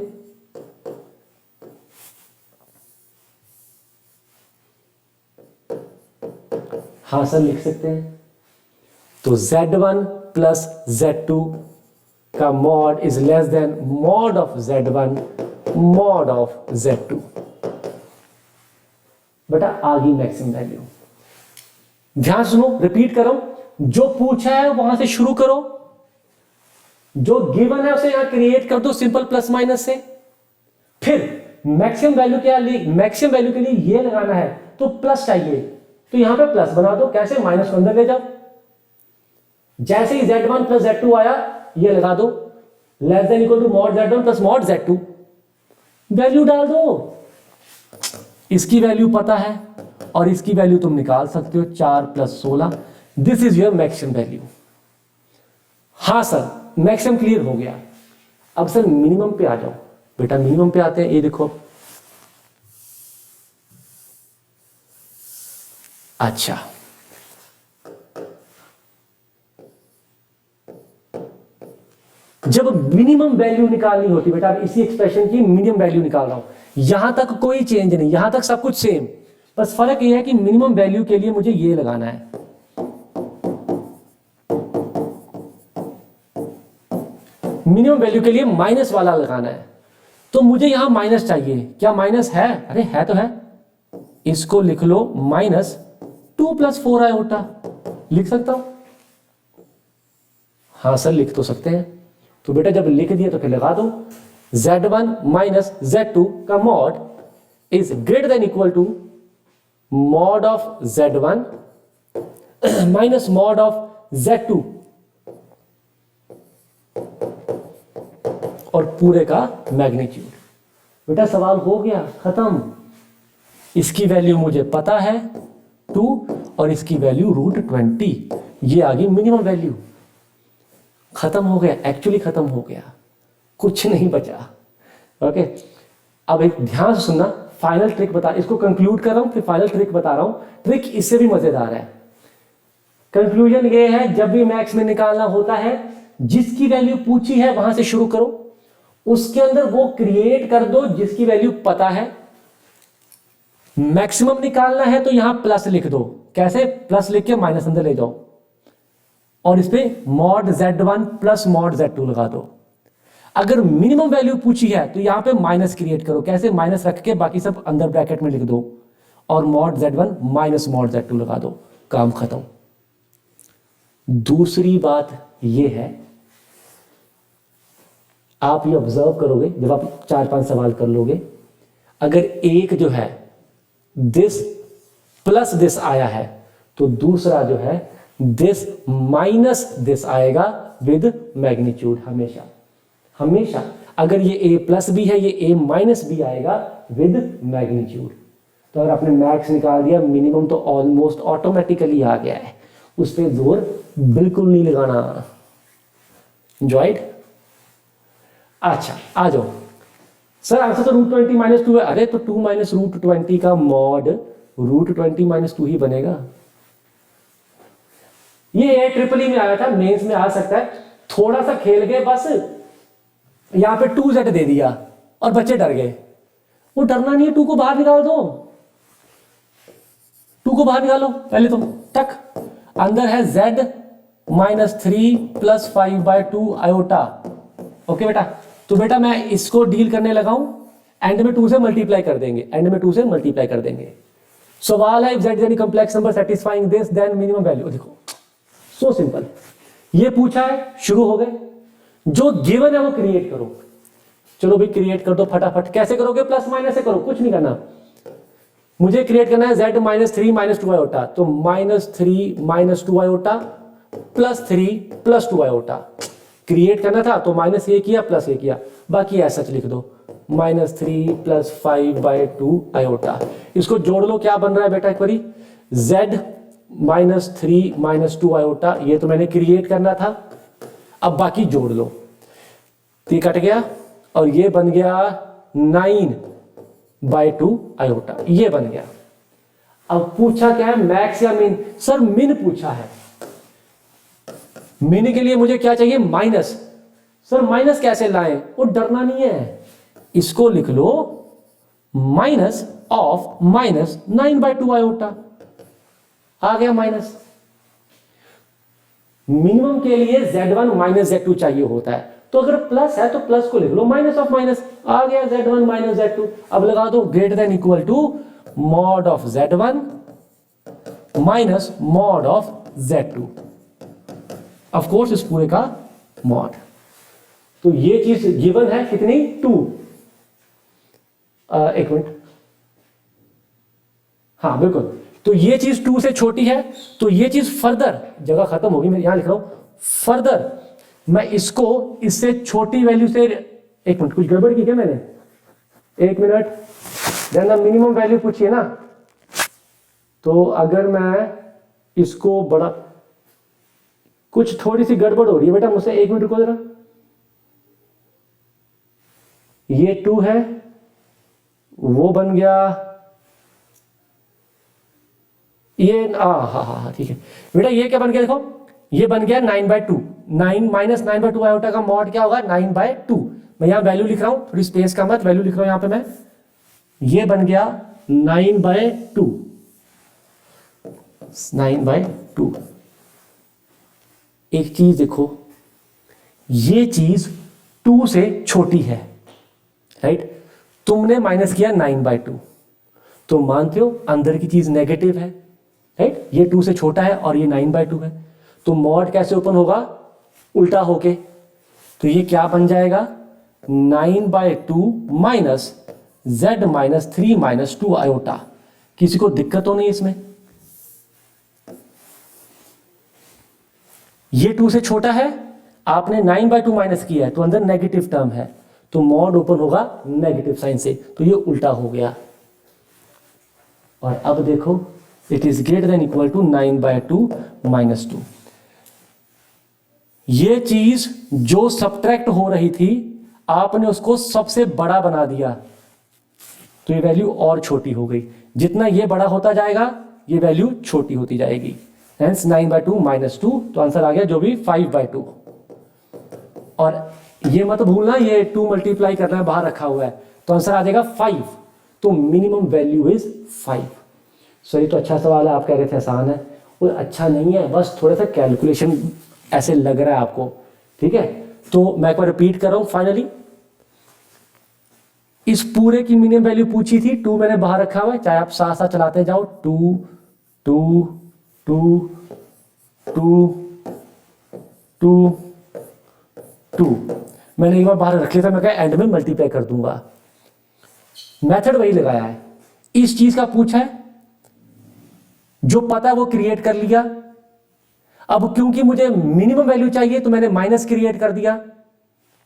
हाँ सर लिख सकते हैं। तो z1 प्लस z2 का mod is less then mod of z1 mod of z2। बेटा आ गई मैक्सिमम वैल्यू। ध्यान सुनो, रिपीट करो, जो पूछा है वहां से शुरू करो, जो गिवन है उसे यहां क्रिएट कर दो सिंपल प्लस माइनस से। फिर मैक्सिमम वैल्यू क्या, मैक्सिमम वैल्यू के लिए ये लगाना है, तो प्लस चाहिए, तो यहां पे प्लस बना दो। कैसे? माइनस को अंदर ले जाओ। जैसे ही z1 प्लस z2 आया, ये लगा दो, less than equal to mod z1 plus mod z2, value डाल दो। इसकी वैल्यू पता है और इसकी वैल्यू तुम निकाल सकते हो, 4 + 16। This is your maximum value. हाँ सर मैक्सिमम क्लियर हो गया। अब सर मिनिमम पे आ जाओ। बेटा मिनिमम पे आते हैं, ये देखो। अच्छा, जब मिनिमम वैल्यू निकालनी होती बेटा, इसी एक्सप्रेशन की मिनिमम वैल्यू निकाल रहा हूं, यहां तक कोई चेंज नहीं, यहां तक सब कुछ सेम, बस फर्क यह है कि मिनिमम वैल्यू के लिए मुझे ये लगाना है। मिनिमम वैल्यू के लिए माइनस वाला लगाना है, तो मुझे यहां माइनस चाहिए। क्या माइनस है? अरे है तो है, इसको लिख लो -2 + 4 आयोटा। लिख सकता हूं? हाँ सर लिख तो सकते हैं। तो बेटा जब लिख दिया तो फिर लगा दो, z1 माइनस z2 का mod is greater than equal to mod of z1 minus mod of z2, और पूरे का मैग्नीट्यूड। बेटा सवाल हो गया, खत्म। इसकी वैल्यू मुझे पता है 2 और इसकी वैल्यू √20। ये आ गई मिनिमम वैल्यू। खत्म हो गया, एक्चुअली खत्म हो गया, कुछ नहीं बचा। ओके, अब एक ध्यान से सुनना, फाइनल ट्रिक बता, इसको कंक्लूड कर रहा हूं फिर फाइनल ट्रिक बता रहा हूं। ट्रिक इससे भी मजेदार है। कंक्लूजन ये है, जब भी मैक्स में निकालना होता है, जिसकी वैल्यू पूछी है वहां से शुरू करो, उसके अंदर वो क्रिएट कर दो जिसकी वैल्यू पता है। मैक्सिमम निकालना है तो यहां प्लस लिख दो। कैसे? प्लस लिख के माइनस अंदर ले जाओ, और इस पे mod z1 plus mod z2 लगा दो। अगर मिनिमम वैल्यू पूछी है तो यहां पे माइनस क्रिएट करो। कैसे? माइनस रख के बाकी सब अंदर ब्रैकेट में लिख दो, और mod z1 minus mod z2 लगा दो, काम खत्म। दूसरी बात यह है, आप ये ऑब्जर्व करोगे जब आप 4-5 सवाल कर लोगे, अगर एक जो है दिस प्लस दिस आया है, तो दूसरा जो है दिस माइनस दिस आएगा विद मैग्नीट्यूड। हमेशा हमेशा अगर ये a प्लस बी है, ये a माइनस बी आएगा विद मैग्नीट्यूड। तो अगर आपने मैक्स निकाल दिया, मिनिमम तो ऑलमोस्ट ऑटोमेटिकली आ गया है, उस पर जोर बिल्कुल नहीं लगाना। जॉइड। अच्छा आ जाओ सर, आंसर तो √20 माइनस 2 है। अरे तो 2 माइनस √20 का मॉड √20 माइनस 2 ही बनेगा। ये ट्रिपल ई में आया था, मेंस में आ सकता है। थोड़ा सा खेल गए बस, यहां पे 2z दे दिया और बच्चे डर गए। वो डरना नहीं है, 2 को बाहर निकाल दो, 2 को बाहर निकालो पहले तो टक। अंदर है z -3 + 5/2 आयोटा। ओके बेटा, तो बेटा मैं इसको डील करने लगा हूं, एंड में 2 से मल्टीप्लाई कर देंगे, एंड में 2 से मल्टीप्लाई कर देंगे। सवाल है if z is any complex number satisfying this then minimum value. देखो सो सिंपल, ये पूछा है, शुरू हो गए। जो गिवन है वो क्रिएट करो। चलो भाई क्रिएट कर दो फटाफट। कैसे करोगे? प्लस माइनस से करो, कुछ नहीं करना। मुझे क्रिएट करना है z -3 - 2 आयोटा, तो -3 - 2 आयोटा +3 + 2 आयोटा। क्रिएट करना था तो माइनस ये किया प्लस ये किया, बाकी ऐसा लिख दो -3 + 5/2 आयोटा। इसको जोड़ लो, क्या बन रहा है बेटा एक बारी? z -3 - 2 आयोटा, ये तो मैंने क्रिएट करना था। अब बाकी जोड़ लो, तो ये कट गया और ये बन गया 9/2 आयोटा, ये बन गया। अब पूछा क्या है, मैक्स या मिन? सर मिन पूछा है। मिन के लिए मुझे क्या चाहिए? माइनस। सर माइनस कैसे लाएं? वो डरना नहीं है, इसको लिख लो माइनस ऑफ -9/2 आयोटा। आ गया माइनस। मिनिमम के लिए z1 - z2 चाहिए होता है, तो अगर प्लस है तो प्लस को लिख लो, माइनस ऑफ माइनस। आ गया z1 - z2। अब लगा दो greater than equal to mod of z1 minus mod of z2, of course इस पूरे का मॉड। तो ये चीज गिवन है कितनी? 2। एक मिनट, हाँ बिल्कुल। तो ये चीज 2 से छोटी है, तो ये चीज फर्दर, जगह खत्म होगी, मैं यहां लिख रहा हूं फर्दर, मैं इसको इससे छोटी वैल्यू से, एक मिनट कुछ गड़बड़ की क्या मैंने? एक मिनट, जब मिनिमम वैल्यू पूछी है ना, तो अगर मैं इसको बड़ा, कुछ थोड़ी सी गड़बड़ हो रही है बेटा मुझसे, एक मिनट रुको जरा। ये 2 है, वो बन गया ये, हाँ ठीक है बेटा। ये क्या बन गया? देखो ये बन गया 9/2। 9 - 9/2 आयोटा का मॉड क्या होगा? 9/2। मैं यहां वैल्यू लिख रहा हूं, थोड़ी स्पेस का मत, वैल्यू लिख रहा हूं यहां पे मैं। ये बन गया 9/2। 9/2। एक चीज देखो, ये चीज 2 से छोटी है, राइट? तुमने माइनस किया 9/2, तो मानते हो अंदर की चीज नेगेटिव है, राइट? ये 2 से छोटा है और ये 9/2 है, तो मॉड कैसे ओपन होगा? उल्टा होके। तो ये क्या बन जाएगा? 9/2 माइनस z -3 - 2 आयोटा। किसी को दिक्कत तो नहीं इसमें? ये 2 से छोटा है, आपने 9/2 माइनस किया है, तो अंदर नेगेटिव टर्म है, तो मॉड ओपन होगा नेगेटिव साइन से, तो ये उल्टा हो गया। और अब देखो it is greater than equal to 9/2 - 2। ये चीज जो सब्ट्रैक्ट हो रही थी, आपने उसको सबसे बड़ा बना दिया, तो ये वैल्यू और छोटी हो गई। जितना ये बड़ा होता जाएगा, ये वैल्यू छोटी होती जाएगी। हेंस 9/2 - 2, तो आंसर आ गया जो भी 5/2। और ये मत भूलना, ये 2 मल्टीप्लाई करना है, बाहर रखा हुआ है, तो आंसर आ जाएगा 5। तो मिनिमम वैल्यू इज 5। सॉरी, तो अच्छा सवाल है, आप कह रहे थे आसान है, वो अच्छा नहीं है, बस थोड़ा सा कैलकुलेशन ऐसे लग रहा है आपको, ठीक है? तो मैं एक बार रिपीट कर रहा हूं फाइनली, इस पूरे की मिनिमम वैल्यू पूछी थी, 2 मैंने बाहर रखा हुआ है, चाहे आप साथ साथ चलाते जाओ, 2 2 2 2 2 2 मैंने एक बार बाहर रख लिया था, मैं कहा एंड में मल्टीप्लाई कर दूंगा। मेथड वही लगाया है, इस चीज का पूछा है, जो पता है वो क्रिएट कर लिया। अब क्योंकि मुझे मिनिमम वैल्यू चाहिए तो मैंने माइनस क्रिएट कर दिया,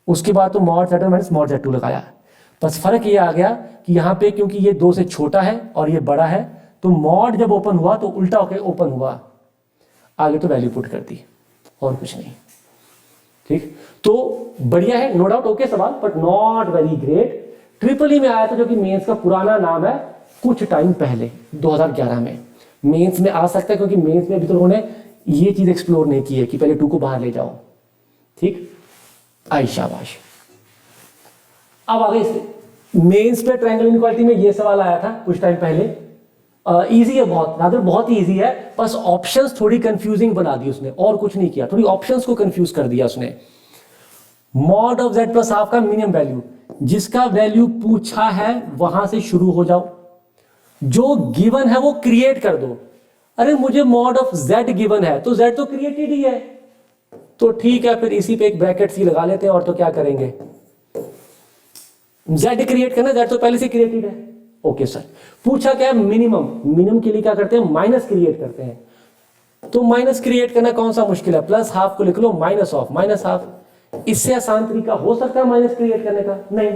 उसके बाद तो mod Z1 minus mod Z2 लगाया। बस फर्क ये आ गया कि यहां पे क्योंकि ये 2 से छोटा है और ये बड़ा है, तो मॉड जब ओपन हुआ तो उल्टा होकर ओपन हुआ, आगे तो वैल्यू पुट कर दी, और कुछ नहीं। ठीक, तो बढ़िया है, नो डाउट ओके सवाल, but not very great. Triple E में आया था, जो कि मेंस का पुराना नाम है, कुछ टाइम पहले 2011 में। मेंस में आ सकता है क्योंकि मेंस में अभी तो उन्होंने ये चीज एक्सप्लोर नहीं की है कि पहले 2 को बाहर ले जाओ। ठीक, आई शाबाश। अब आगे मेंस पे ट्रायंगल इनइक्वालिटी में ये सवाल आया था कुछ टाइम पहले। इजी है बहुत, रादर बहुत इजी है, बस ऑप्शंस थोड़ी कंफ्यूजिंग बना दी उसने, और कुछ नहीं किया, थोड़ी ऑप्शंस को कंफ्यूज कर दिया उसने। Mod of Z plus half का मिनिमम वैल्यू, जिसका वैल्यू पूछा है वहां से शुरू हो जाओ, जो गिवन है वो क्रिएट कर दो। अरे मुझे मॉड ऑफ Z गिवन है तो Z तो क्रिएटेड ही है, तो ठीक है, फिर इसी पे एक ब्रैकेट सी लगा लेते हैं, और तो क्या करेंगे, Z क्रिएट करना, Z तो पहले से क्रिएटेड है। ओके सर, पूछा क्या है, मिनिमम, मिनिमम के लिए क्या करते हैं, माइनस क्रिएट करते हैं। तो माइनस क्रिएट करना कौन सा मुश्किल है, प्लस हाफ को लिख लो, माइनस ऑफ माइनस हाफ। इससे आसान तरीका हो सकता है माइनस क्रिएट करने का? नहीं।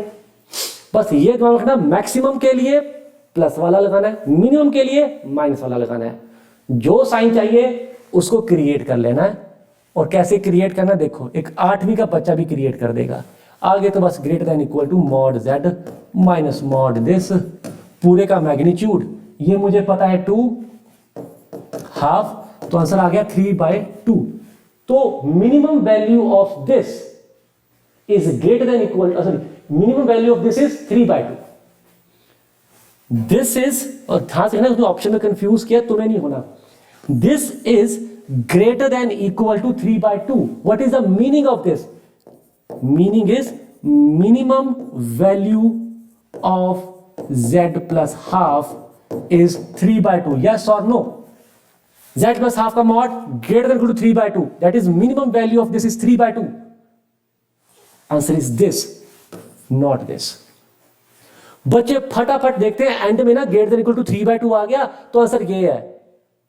बस ये दिमाग रखना, मैक्सिमम के लिए प्लस वाला लगाना है, मिनिमम के लिए माइनस वाला लगाना है। जो साइन चाहिए उसको क्रिएट कर लेना है। और कैसे क्रिएट करना, देखो, एक 8वीं का बच्चा भी क्रिएट कर देगा। आगे तो बस greater than equal to mod Z minus mod this, पूरे का मैग्नीट्यूड ये मुझे पता है 2 हाफ, तो आंसर आ गया 3/2। तो minimum value of this is greater than equal, sorry, minimum value of this is 3/2। This is, और ध्यान से ना, ऑप्शन में कंफ्यूज किया, तुम्हें नहीं होना। This is greater than equal to 3/2। What is the meaning of this? Meaning is minimum value of Z plus half is 3/2। Yes और नो? Z प्लस हाफ का mod greater than equal to 3/2, that is minimum value of this is 3/2। Answer is this, not this. बच्चे फटाफट देखते हैं end में ना, greater than equal to 3/2 आ गया तो आंसर ये है।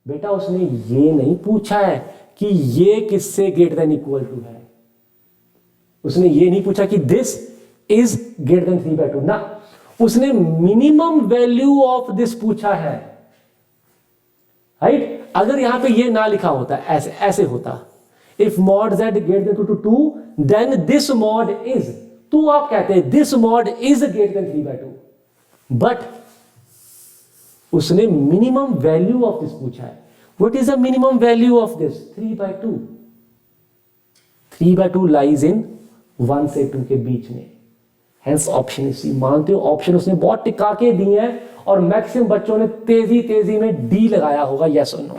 बेटा उसने ये नहीं पूछा है कि ये किससे ग्रेटर देन इक्वल टू है, उसने ये नहीं पूछा कि दिस इज ग्रेटर देन 3/2 ना, उसने मिनिमम वैल्यू ऑफ दिस पूछा है। राइट? अगर यहां पे ये ना लिखा होता, ऐसे ऐसे होता, if mod Z greater than 2 then this mod is, तो आप कहते हैं this mod is greater than 3/2, but उसने मिनिमम वैल्यू ऑफ दिस पूछा है। What is the minimum value of this? 3/2। 3/2 lies in 1 से 2 के बीच में, हेंस ऑप्शन सी। मानते हो ऑप्शन उसने बहुत टिका के दिए हैं, और मैक्सिमम बच्चों ने तेजी तेजी में डी लगाया होगा, यस और नो,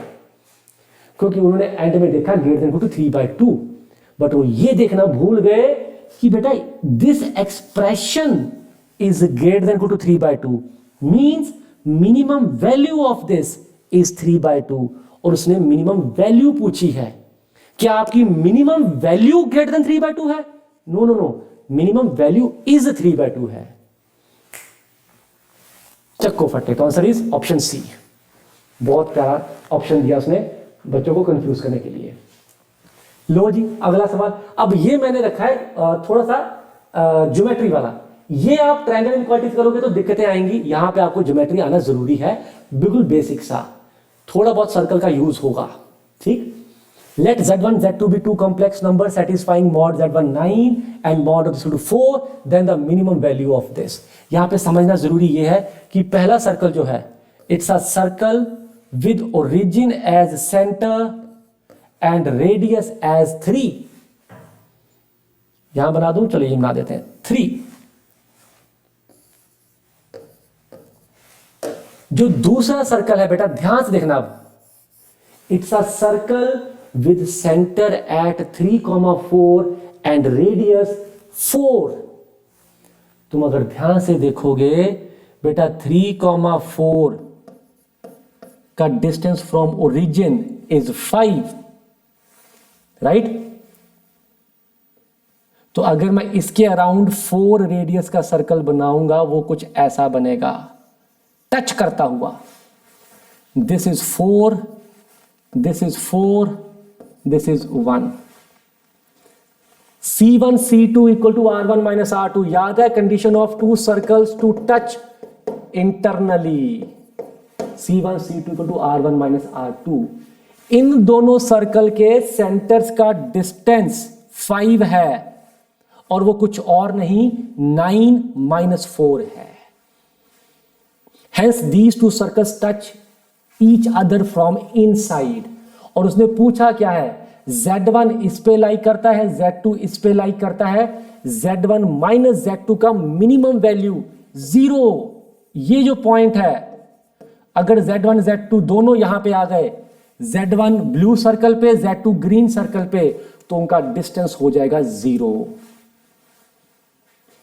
क्योंकि उन्होंने एंड में देखा ग्रेटर देन 3/2, बट वो ये देखना भूल गए कि बेटा this expression is greater than 3/2 means minimum value of this is 3/2, और उसने मिनिमम वैल्यू पूछी है। क्या आपकी मिनिमम वैल्यू ग्रेटर देन 3/2 है? No no no, minimum value is 3/2 है। चक्को फटे, तो आंसर इज ऑप्शन सी। बहुत प्यारा ऑप्शन दिया उसने बच्चों को कंफ्यूज करने के लिए। लो जी, अगला सवाल। अब ये मैंने रखा है थोड़ा सा ज्योमेट्री वाला। ये आप ट्रायंगल इनइक्वालिटीज करोगे तो दिक्कतें आएंगी, यहां पे आपको ज्योमेट्री आना जरूरी है, बिल्कुल बेसिक सा, थोड़ा बहुत सर्कल का यूज होगा। ठीक, let Z1 Z2 be two complex numbers satisfying mod Z1 9 and mod of this equal to 4, then the minimum value of this। यहां पे समझना जरूरी ये है कि पहला सर्कल जो है, it's a circle with origin as center and radius as 3। यहां बना दूं, चलिए बना देते हैं 3। जो दूसरा सर्कल है बेटा ध्यान से देखना, अब it's a circle with center at 3,4 and radius 4। तुम अगर ध्यान से देखोगे बेटा 3,4 का distance from origin is 5, right? तो अगर मैं इसके अराउंड 4 रेडियस का सर्कल बनाऊंगा वो कुछ ऐसा बनेगा। टच करता हुआ, this is 4, this is 4, this is 1। C1 C2 equal to R1 minus R2। याद है condition of two circles to touch internally, C1 C2 equal to R1 minus R2। इन दोनों सर्कल के सेंटर्स का डिस्टेंस 5 है और वो कुछ और नहीं 9 माइनस 4 है। Hence these two circles touch each other from inside। और उसने पूछा क्या है, Z1 इस पे लाई करता है, Z2 इस पे लाई करता है, Z1 माइनस Z2 का मिनिमम वैल्यू 0। ये जो पॉइंट है, अगर Z1 Z2 दोनों यहां पे आ गए, Z1 ब्लू सर्कल पे, Z2 ग्रीन सर्कल पे, तो उनका डिस्टेंस हो जाएगा 0।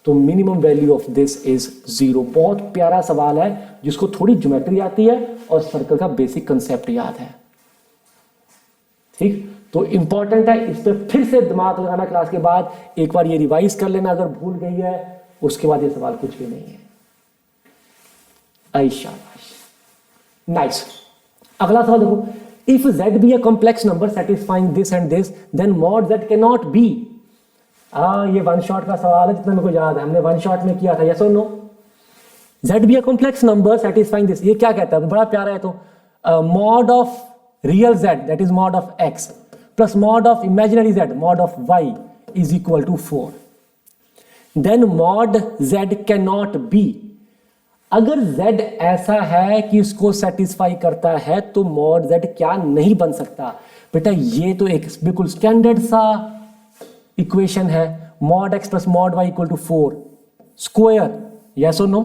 तो minimum value of this is 0। बहुत प्यारा सवाल है जिसको थोड़ी ज्योमेट्री आती है और सर्कल का बेसिक कंसेप्ट याद है। ठीक, तो इंपॉर्टेंट है, इस पे फिर से दिमाग लगाना क्लास के बाद, एक बार ये रिवाइज कर लेना अगर भूल गई है, उसके बाद ये सवाल कुछ भी नहीं है। शाबाश, नाइस। अगला सवाल देखो, if z be a complex number satisfying this and this, then mod z cannot be। ये वन शॉट का सवाल है जितना मेरे को याद है, हमने वन शॉट में किया था, यस और no. z be a complex number satisfying this, ये क्या कहता है, बड़ा प्यारा है। तो mod of real z, that is mod of x, plus mod of imaginary z, mod of y is equal to 4। then mod z cannot be। अगर z ऐसा है कि इसको सेटिस्फाई करता है तो mod z क्या नहीं बन सकता। बेटा ये तो एक बिल्कुल स्टैंडर्ड सा इक्वेशन है, mod x plus mod y equal to 4 square, yes और नो।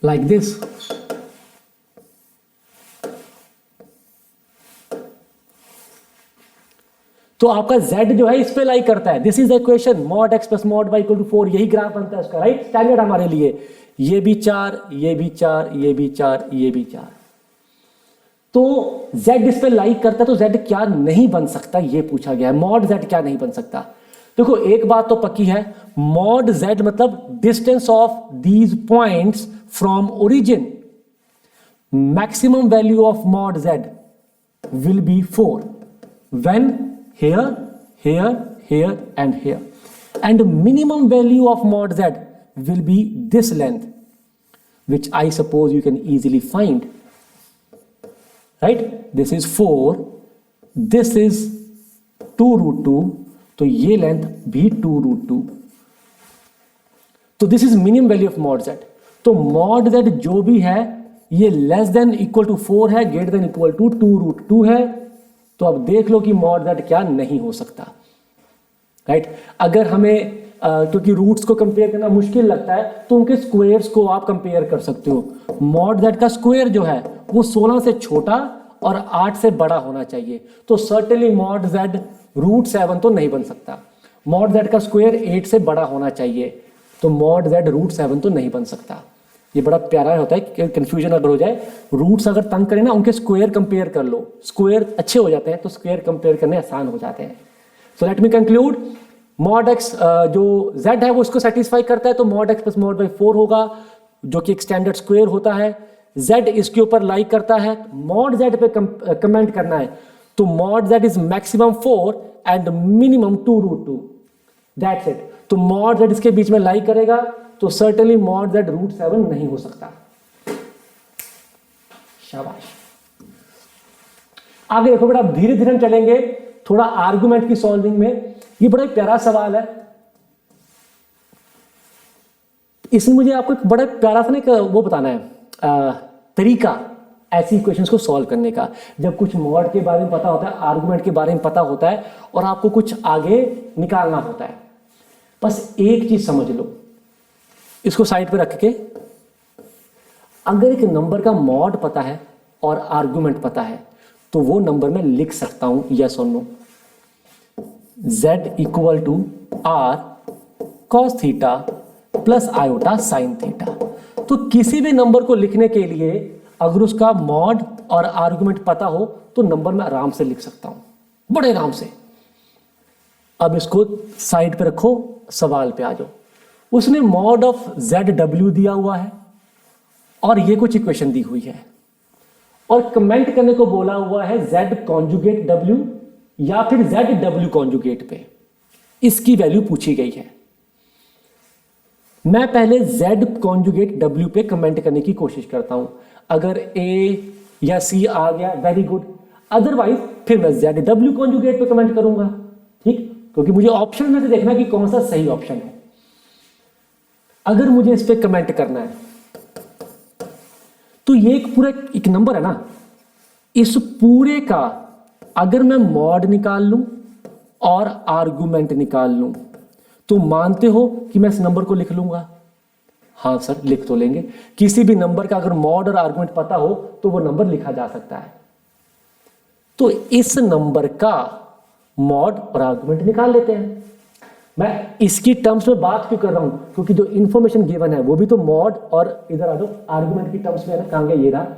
Like this. तो आपका z जो है इस पे लाई करता है, this is the equation, mod x plus mod y equal to 4, यही ग्राफ बनता है उसका, राइट, स्टैंडर्ड हमारे लिए। ये भी 4, ये भी 4, ये भी 4, ये भी 4। तो z इस पे लाई करता है तो z क्या नहीं बन सकता, ये पूछा गया है, mod z क्या नहीं बन सकता। देखो एक बात तो पक्की है, mod z मतलब distance of these points from origin. Maximum value of mod z will be 4 when here, here, here and here, and minimum value of mod z will be this length, which I suppose you can easily find, right? This is 4, this is 2 root 2, तो ये length भी 2 root 2, तो this is minimum value of mod z। तो mod z जो भी है ये less than equal to 4 है, greater than equal to 2 root 2 है। तो अब देख लो कि mod z क्या नहीं हो सकता, राइट। अगर हमें क्योंकि रूट्स को कंपेयर करना मुश्किल लगता है तो उनके स्क्वायर्स को आप कंपेयर कर सकते हो। mod z का स्क्वायर जो है वो 16 से छोटा और 8 से बड़ा होना चाहिए, तो सर्टेनली mod z रूट 7 तो नहीं बन सकता। mod z का स्क्वायर 8 से बड़ा होना चाहिए, तो mod z रूट 7 तो नहीं बन सकता। ये बड़ा प्यारा होता है कि कंफ्यूजन अगर हो जाए, रूट्स अगर तंग करें ना, उनके स्क्वायर कंपेयर कर लो, स्क्वायर अच्छे हो जाते हैं तो स्क्वायर कंपेयर करने आसान हो जाते हैं। So let me conclude, mod x जो z है वो इसको सेटिस्फाई करता है, तो mod x plus mod y 4 होगा, जो कि एक स्टैंडर्ड स्क्वायर होता है। z इसके ऊपर लाई करता है, mod z पे कमेंट करना है, तो mod z is maximum 4 and minimum 2 root 2, that's it. तो mod z इसके बीच में लाई करेगा, तो सर्टेनली mod z रूट 7 नहीं हो सकता। शाबाश। आगे देखो बेटा, धीरे धीरे हम चलेंगे थोड़ा आर्गुमेंट की सॉल्विंग में। ये बड़ा प्यारा सवाल है, इसमें मुझे आपको एक बड़ा प्यारा सा ना वो बताना है तरीका ऐसी इक्वेशंस को सॉल्व करने का। जब कुछ मॉड के बारे में पता होता है, आर्गुमेंट के बारे में पता होता है और आपको कुछ आगे निकालना होता है, बस एक चीज समझ लो, इसको साइड पे रख के, अगर एक नंबर का मॉड पता है और आर्गुमेंट पता है तो वो नंबर मैं लिख सकता हूं, यस और no. z equal to r cos theta plus iota sine theta. तो किसी भी नंबर को लिखने के लिए अगर उसका मॉड और आर्गुमेंट पता हो तो नंबर मैं आराम से लिख सकता हूं, बड़े आराम से। अब इसको साइड पे रखो, सवाल पे आ जाओ। उसने मॉड ऑफ ZW दिया हुआ है और ये कुछ इक्वेशन दी हुई है और कमेंट करने को बोला हुआ है Z कॉन्जुगेट W या फिर ZW कॉन्जुगेट पे इसकी वैल्यू पूछी गई है। मैं पहले Z कॉन्जुगेट W पे कमेंट करने की कोशिश करता हूं। अगर A या C आ गया वेरी गुड, अदरवाइज फिर मैं ZW कॉन्जुगेट पे कमेंट करूंगा। ठीक, क्योंकि मुझे ऑप्शन में से देखना कि कौन सा सही ऑप्शन है। अगर मुझे इस पे कमेंट करना है तो ये एक पूरा एक नंबर है ना, इस पूरे का अगर मैं मॉड निकाल लूं और आर्गुमेंट निकाल लूं तो मानते हो कि मैं इस नंबर को लिख लूंगा? हाँ सर, लिख तो लेंगे। किसी भी नंबर का अगर मॉड और आर्गुमेंट पता हो तो वो नंबर लिखा जा सकता है। तो इस नंबर का मॉड और आर्गुमेंट निकाल लेते हैं। मैं इसकी टर्म्स में बात क्यों कर रहा हूं? क्योंकि जो इंफॉर्मेशन गिवन है वो भी तो मॉड और इधर आ जाओ आर्गुमेंट की टर्म्स में है ना। कहां गया? ये रहा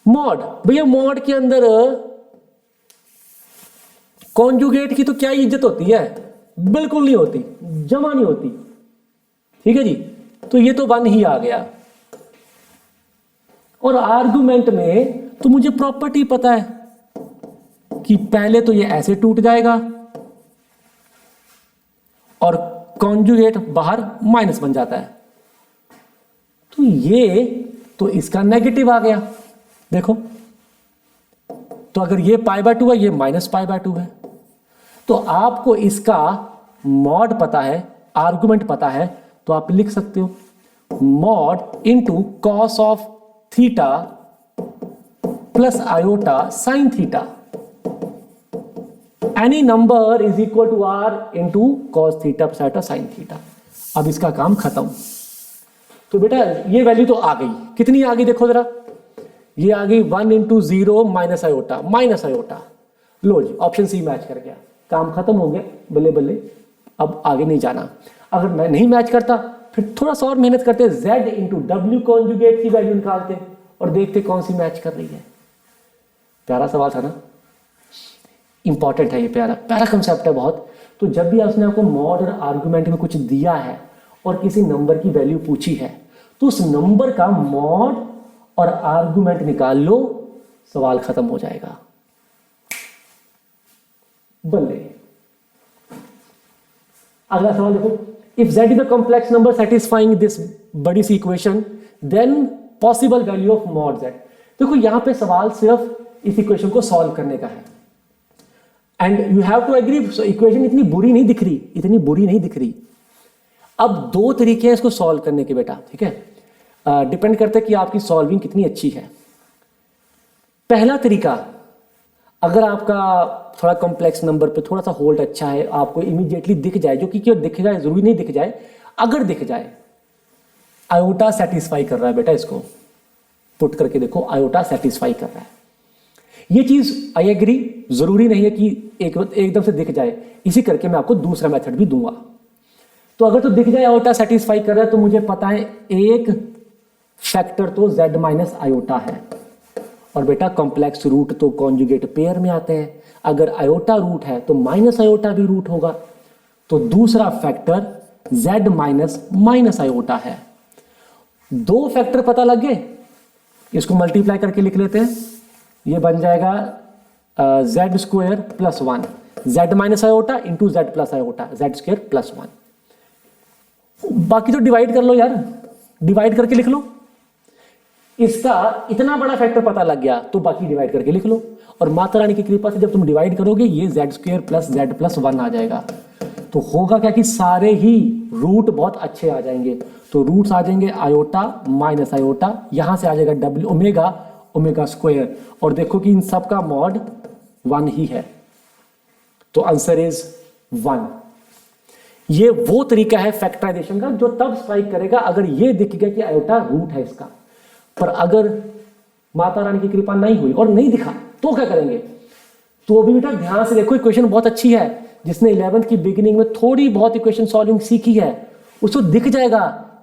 मॉड। भैया मॉड के अंदर कॉन्जुगेट की तो क्या इज्जत होती है? बिल्कुल नहीं होती, जमा नहीं होती। ठीक है जी, तो ये तो 1 ही आ गया। और आर्गुमेंट में तो मुझे प्रॉपर्टी पता है कि पहले तो ये ऐसे टूट जाएगा और कॉन्जुगेट बाहर माइनस बन जाता है। तो ये तो इसका नेगेटिव आ गया। देखो, तो अगर ये π/2 है, ये -π/2 है, तो आपको इसका मॉड पता है, आर्गुमेंट पता है, तो आप लिख सकते हो mod into cos of theta plus iota sine theta. Any number is equal to R into cos theta plus iota sine theta. अब इसका काम खत्म। तो बेटा ये वैल्यू तो आ गई। कितनी आ गई देखो जरा, ये आ गई 1 इंटू 0 माइनस आयोटा। लो जी, ऑप्शन सी मैच कर गया, काम खत्म हो गया। बल्ले बल्ले, अब आगे नहीं जाना। अगर मैं नहीं मैच करता फिर थोड़ा सा और मेहनत करते, Z इंटू W कॉन्जुगेट की वैल्यू निकालते और देखते कौन सी मैच कर रही है। प्यारा सवाल था ना, इंपॉर्टेंट है ये, प्यारा कंसेप्ट है बहुत। तो जब भी उसने आपको मॉड और आर्गुमेंट में कुछ दिया है और किसी नंबर की वैल्यू पूछी है तो उस नंबर का मॉड और आर्गुमेंट निकाल लो, सवाल खत्म हो जाएगा। बल्ले। अगला सवाल देखो, if Z is a complex number satisfying this बड़ी सी equation then possible value of mod Z। देखो यहां पे सवाल सिर्फ इस इक्वेशन को सॉल्व करने का है and you have to agree. Equation इतनी बुरी नहीं दिख रही, अब 2 तरीके हैं इसको सॉल्व करने के बेटा। ठीक है, डिपेंड करता है कि आपकी सॉल्विंग कितनी अच्छी है। पहला तरीका, अगर आपका थोड़ा कॉम्प्लेक्स नंबर पे थोड़ा सा होल्ड अच्छा है, आपको इमीडिएटली दिख जाए, जो कि क्यों दिख जाए जरूरी नहीं दिख जाए, अगर दिख जाए आयोटा सेटिस्फाई कर रहा है बेटा, इसको पुट करके देखो, आयोटा सेटिस्फाई कर रहा है। ये चीज आई एग्री, जरूरी नहीं है कि एकदम से दिख जाए, इसी करके मैं आपको दूसरा मेथड भी दूंगा। तो अगर तो दिख जाए आयोटा सेटिस्फाई कर रहा है तो मुझे पता है एक फैक्टर तो Z माइनस आयोटा है, और बेटा कॉम्प्लेक्स रूट तो कॉन्जुगेट पेयर में आते हैं। अगर आयोटा रूट है तो माइनस आयोटा भी रूट होगा, तो दूसरा फैक्टर Z माइनस आयोटा है। 2 फैक्टर पता लग गए, इसको मल्टीप्लाई करके लिख लेते हैं। ये बन जाएगा Z square plus 1, Z minus iota into Z plus iota, Z square plus 1। बाकी तो डिवाइड कर लो यार, डिवाइड करके लिख लो। इसका इतना बड़ा फैक्टर पता लग गया तो बाकी डिवाइड करके लिख लो, और माता रानी की कृपा से जब तुम डिवाइड करोगे ये Z square plus Z plus 1 आ जाएगा। तो होगा क्या कि सारे ही रूट बहुत अच्छे आ जाएंगे। तो रूट्स आ जाएंगे आयोटा माइनस आयोटा, यहां से आ जाएगा डब्ल्यू ओमेगा स्क्वायर, और देखो कि इन सब का मॉड 1 ही है, तो आंसर इज 1। ये वो तरीका है फैक्टराइजेशन का जो तब स्ट्राइक करेगा अगर ये दिख गया कि आयोटा रूट है इसका। पर अगर माता रानी की कृपा नहीं हुई और नहीं दिखा तो क्या करेंगे? तो अभी बेटा ध्यान से देखो, इक्वेशन बहुत अच्छी है। जिसने 11th की बिगिनिंग में थोड़ी बहुत इक्वेशन सॉल्विंग सीखी है उसको दिख जाएगा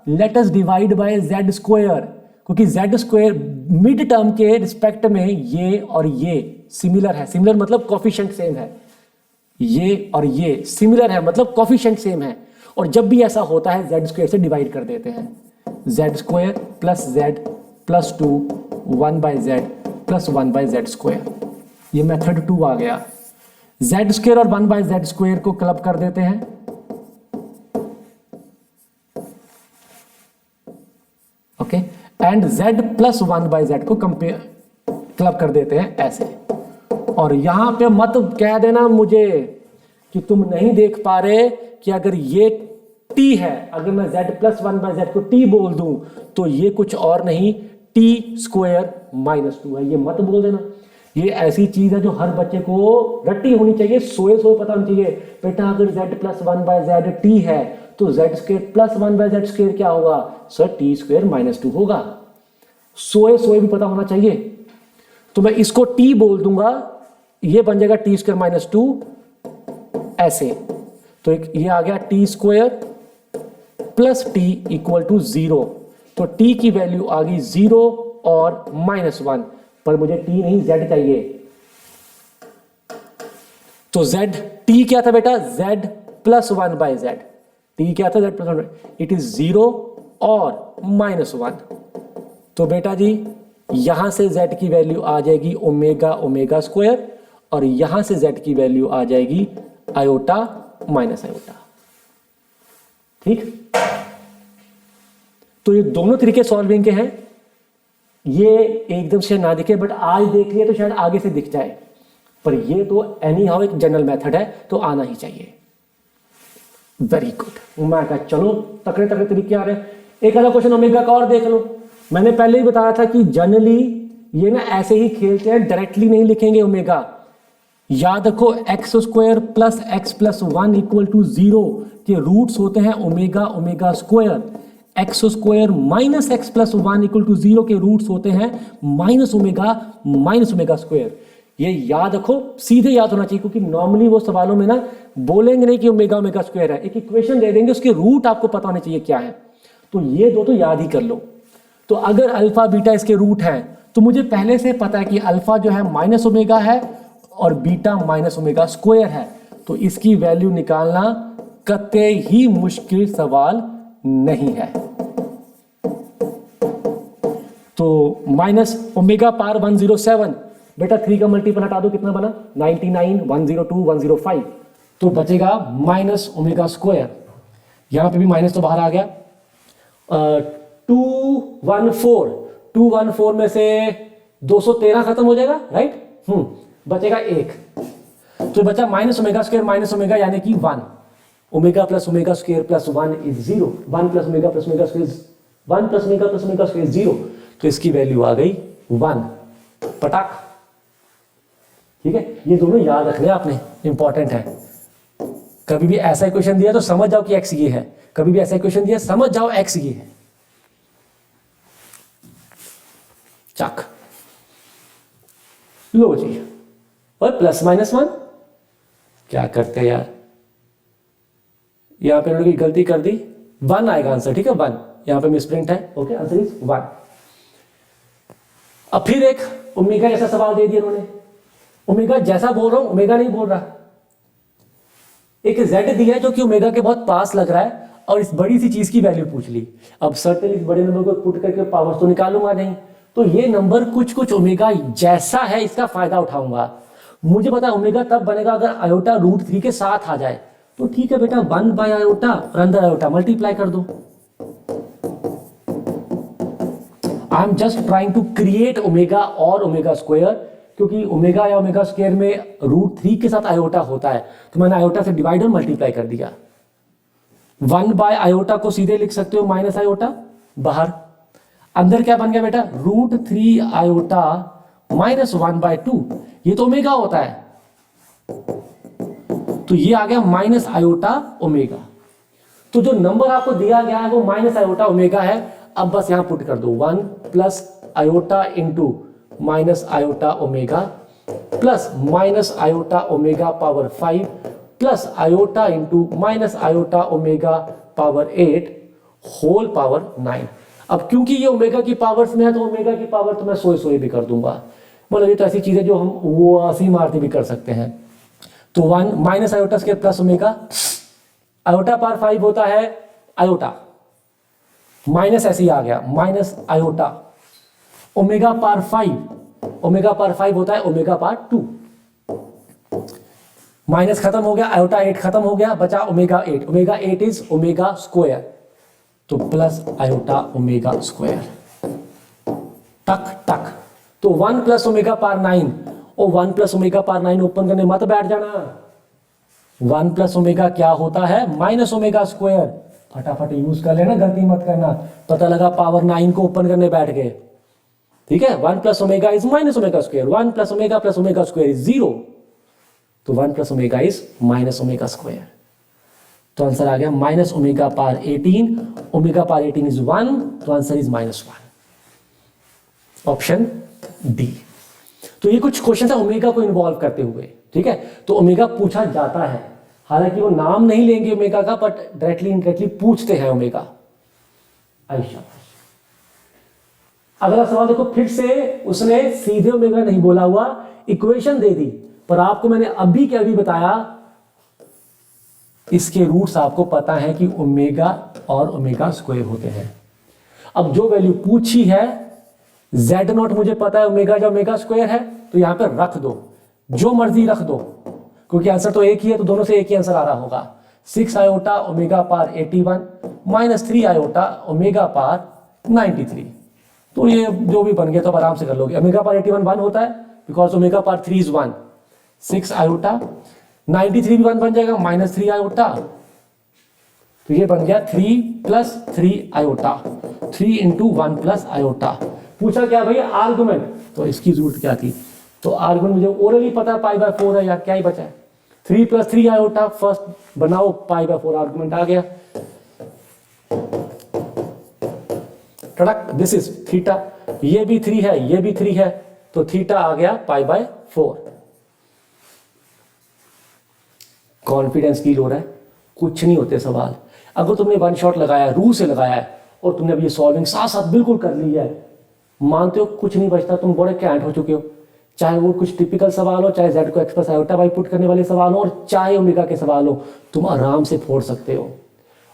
let us divide by Z square, क्योंकि Z स्क्वायर मिड टर्म के रिस्पेक्ट में ये और ये सिमिलर है। सिमिलर मतलब कोफिशिएंट सेम है, ये और ये सिमिलर है, मतलब कॉफिशिएंट सेम है, और जब भी ऐसा होता है जेड स्क्वायर से डिवाइड कर देते हैं। Z square plus z plus 2 1 by z plus 1 by z square, ये मेथड 2 आ गया। जेड स्क्वायर और 1 बाय जेड स्क्वायर को क्लब कर देते हैं, okay, and z plus 1 by z को कंपेयर क्लब कर देते हैं ऐसे। और यहां पे मत कह देना मुझे कि तुम नहीं देख पा रहे कि अगर ये t है, अगर मैं z प्लस 1 बाय जेड को t बोल दूं तो ये कुछ और नहीं t स्क्वायर माइनस 2 है, ये मत बोल देना। ये ऐसी चीज है जो हर बच्चे को रट्टी होनी चाहिए, सोए पता होनी चाहिए। बेटा अगर z plus 1 by z t है तो z square plus 1 by z square क्या होगा सर, t स्क्वायर माइनस 2 होगा। सोए भी पता होना चाहिए। तो मैं इसको t बोल दूंगा, ये बन जाएगा t स्क्वायर माइनस 2 ऐसे। तो ये आ गया t square plus t equal to 0। तो t की वैल्यू आ गई 0 और -1, पर मुझे t नहीं z चाहिए। तो z t क्या था बेटा, z plus 1 by z, t क्या था z प्लस 1, इट इज 0 और -1। तो बेटा जी यहां से z की वैल्यू आ जाएगी ओमेगा ओमेगा स्क्वायर, और यहां से z की वैल्यू आ जाएगी आयोटा माइनस आयोटा। ठीक, तो ये दोनों तरीके सॉल्विंग के हैं। ये एकदम से ना दिखे, बट आज देख लिए तो शायद आगे से दिख जाए, पर ये तो एनी हाउ एक जनरल मेथड है, तो आना ही चाहिए। वेरी गुड, मैं कहा चलो तकड़े तकड़े तरीके आ रहे हैं। एक आधा क्वेश्चन ओमेगा का और देख लो। मैंने पहले ही बताया था कि जनरली ये ना ऐसे ही खेलते हैं, डायरेक्टली नहीं लिखेंगे ओमेगा। याद रखो x square plus x plus 1 equal to 0 के रूट्स होते हैं omega omega square. X square minus x plus 1 equal to 0 के रूट्स होते हैं माइनस ओमेगा स्क्वायर। ये याद रखो, सीधे याद होना चाहिए, क्योंकि नॉर्मली वो सवालों में ना बोलेंगे नहीं कि ओमेगा ओमेगा स्क्वायर है, एक इक्वेशन दे देंगे, उसके रूट आपको पता होने चाहिए क्या है। तो ये दो तो याद ही कर लो। तो अगर अल्फा बीटा इसके रूट है तो मुझे पहले से पता है कि अल्फा जो है माइनस ओमेगा है और बीटा माइनस ओमेगा स्क्वायर है, तो इसकी वैल्यू निकालना कतई ही मुश्किल सवाल नहीं है। तो माइनस ओमेगा पावर 107, बेटा 3 का मल्टीपल हटा दो, कितना बना 99, 102, 105, तो बचेगा माइनस ओमेगा स्क्वायर। यहां पे भी माइनस तो बाहर आ गया। 214 में से 213 खत्म हो जाएगा, राइट। बचेगा 1, तो बचा minus omega square minus omega यानी कि 1। Omega plus omega square plus 1 is 0। 1 plus omega plus omega square 1 plus omega plus omega square 0, तो इसकी वैल्यू आ गई 1। पटाक, ठीक है। ये दोनों याद रखने आपने, इंपॉर्टेंट है। कभी भी ऐसा इक्वेशन दिया तो समझ जाओ कि x ये है, कभी भी ऐसा इक्वेशन दिया समझ जाओ x ये है। चक लो जी, और प्लस माइनस 1 क्या करते हैं यार, यहां पे उन्होंने गलती कर दी, 1 आएगा आंसर, ठीक है 1, यहां पे मिसप्रिंट है, ओके आंसर इज 1। अब फिर एक ओमेगा जैसा सवाल दे दिया उन्होंने। ओमेगा जैसा बोल रहा हूं, ओमेगा नहीं बोल रहा। एक z दिया है जो कि ओमेगा के बहुत पास लग रहा है, और इस बड़ी सी चीज की वैल्यू पूछ ली। अब सर्टेन इस बड़े नंबर को पुट करके पावर्स तो निकालूंगा नहीं, तो ये नंबर कुछ कुछ ओमेगा जैसा है, इसका फायदा उठाऊंगा। मुझे पता ओमेगा तब बनेगा अगर आयोटा √3 के साथ आ जाए, तो ठीक है बेटा 1 बाय आयोटा और अंदर आयोटा मल्टीप्लाई कर दो। I am just trying to create omega और ओमेगा स्क्वायर, क्योंकि ओमेगा या ओमेगा स्क्वायर में √3 के साथ आयोटा होता है, तो मैंने आयोटा से डिवाइड और मल्टीप्लाई कर दिया। 1 बाय आयोटा को सीधे लिख सकते हो माइनस आयोटा, बाहर अंदर क्या बन गया बेटा √3 आयोटा माइनस 1 बाय 2, ये तो ओमेगा होता है, तो ये आ गया माइनस आयोटा ओमेगा। तो जो नंबर आपको दिया गया है वो माइनस आयोटा ओमेगा है। अब बस यहां पुट कर दो 1 plus iota into minus iota omega plus minus iota omega power 5 plus iota into minus iota omega power 8 whole power 9। अब क्योंकि ये ओमेगा की पावर्स में है तो ओमेगा की पावर तो मैं सोए भी कर दूंगा। मतलब ये तो ऐसी चीज है जो हम वो 80 मारते भी कर सकते हैं। तो 1 minus iota square plus omega, iota power 5 होता है आयोटा, माइनस ऐसे ही आ गया minus iota, omega power 5, omega power 5 होता है ओमेगा पावर 2, माइनस खत्म हो गया, आयोटा 8 खत्म हो गया, बचा omega 8, omega 8 is omega square, तो प्लस आयोटा ओमेगा स्क्वायर, टक टक। तो 1 प्लस ओमेगा पावर 9, और 1 प्लस ओमेगा पावर 9 ओपन करने मत बैठ जाना, 1 प्लस ओमेगा क्या होता है माइनस ओमेगा स्क्वायर, फटाफट यूज कर लेना, गलती मत करना, पता लगा पावर 9 को ओपन करने बैठ गए, ठीक है। 1 plus omega is minus omega square, 1 plus omega square is 0, तो 1 plus omega is minus omega square, तो आंसर आ गया minus omega power 18, omega power 18 is 1, तो आंसर इज -1, ऑप्शन डी। तो ये कुछ क्वेश्चन है ओमेगा को इन्वॉल्व करते हुए, ठीक है। तो ओमेगा पूछा जाता है, हालांकि वो नाम नहीं लेंगे ओमेगा का, बट डायरेक्टली इनडायरेक्टली पूछते हैं ओमेगा। आयशा, अगला सवाल देखो, फिर से उसने सीधे ओमेगा नहीं बोला हुआ, इक्वेशन दे दी, पर आपको मैंने अभी के अभी बताया इसके रूट्स आपको पता है कि ओमेगा और ओमेगा स्क्वायर होते हैं। अब जो वैल्यू पूछी है Z0 मुझे पता है ओमेगा जो ओमेगा स्क्वायर है, तो यहां पर रख दो, जो मर्जी रख दो, क्योंकि आंसर तो एक ही है, तो दोनों से एक ही आंसर आ रहा होगा। 6 iota omega power 81 minus 3 iota omega power 93, तो ये जो भी बन गया तो आराम से कर लोगे। ओमेगा पावर 81 1 होता है, because omega power 3 is 1, 6 iota 93 भी 1 बन जाएगा, माइनस 3 आयोटा, तो ये बन गया 3 plus 3 iota, 3 into 1 plus iota. पूछा क्या भैया आर्गुमेंट, तो इसकी जरूरत क्या थी, तो आर्गुमेंट मुझे ओरली पता है π/4 है यार, क्या ही बचा है, 3 प्लस 3 आयोटा, फर्स्ट बनाओ π/4 आर्गुमेंट आ गया, प्रोडक्ट दिस इज थीटा, ये भी 3 है ये भी 3 है, तो थीटा आ गया π/4। कॉन्फिडेंस फील हो रहा है, कुछ नहीं होते सवाल, अगर तुमने वन शॉट लगाया, रूल से लगाया है, और तुमने अब ये सॉल्विंग साथ साथ बिल्कुल कर ली है, मानते हो कुछ नहीं बचता, तुम बड़े कैंट हो चुके हो, चाहे वो कुछ टिपिकल सवाल हो, चाहे z को x plus iota by put करने वाले सवाल हो, और चाहे ओमेगा के सवाल हो, तुम आराम से फोड़ सकते हो।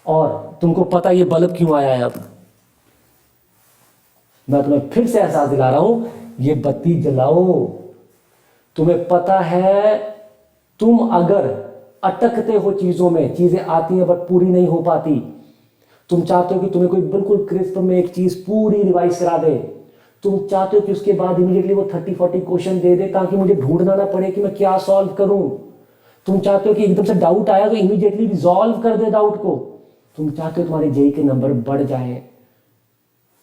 और तुमको पता ये बल्ब क्यों आया है, अब मैं तुम्हें फिर से एहसास दिला रहा हूं, ये बत्ती जलाओ। तुम्हें पता है तुम अगर अटकते हो चीजों में, चीजें आती हैं बट पूरी नहीं हो पाती, तुम चाहते हो कि तुम्हें कोई बिल्कुल क्रिस्प में एक चीज पूरी रिवाइज करा दे, तुम चाहते हो कि उसके बाद इमीडिएटली वो 30-40 क्वेश्चन दे दे ताकि मुझे ढूंढना ना पड़े कि मैं क्या सॉल्व करूं, तुम चाहते हो कि एकदम से डाउट आया तो इमीडिएटली रिजॉल्व कर दे डाउट को, तुम चाहते हो तुम्हारे जेई के नंबर बढ़ जाए।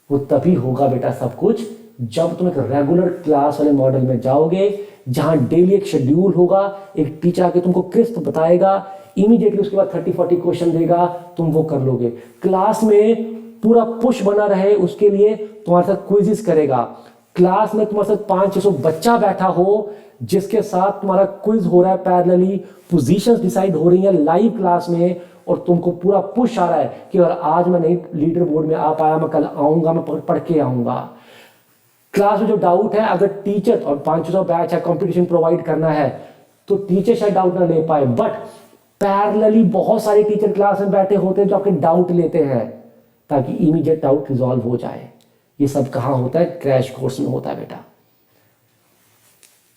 वो तभी होगा बेटा सब कुछ जब तुम एक रेगुलर क्लास वाले मॉडल में जाओगे, जहां डेली एक शेड्यूल होगा, एक टीचर आके तुमको क्रिस्प बताएगा, इमीडिएटली उसके बाद 30-40 क्वेश्चन देगा, तुम वो कर लोगे। क्लास में पूरा पुश बना रहे उसके लिए तुम्हारे साथ क्विज़िस करेगा, क्लास में तुम्हारे साथ 500-600 बच्चा बैठा हो जिसके साथ तुम्हारा क्विज हो रहा है, पैरेलली पोजीशंस डिसाइड हो रही है लाइव क्लास में, और तुमको पूरा पुश आ रहा है कि अगर आज मैं नहीं लीडर बोर्ड में आ पाया, मैं कल आऊंगा, मैं पढ़ के आऊंगा। क्लास में जो डाउट है, अगर टीचर और 500 बैच है, कंपटीशन प्रोवाइड करना है, तो टीचर शायद डाउट ना ले पाए, बट पैरेलली बहुत सारे टीचर क्लास में बैठे होते हैं जो आपके डाउट लेते हैं ताकि इमीडिएट डाउट रिजॉल्व हो जाए। ये सब कहाँ होता है, क्रैश कोर्स में होता है बेटा।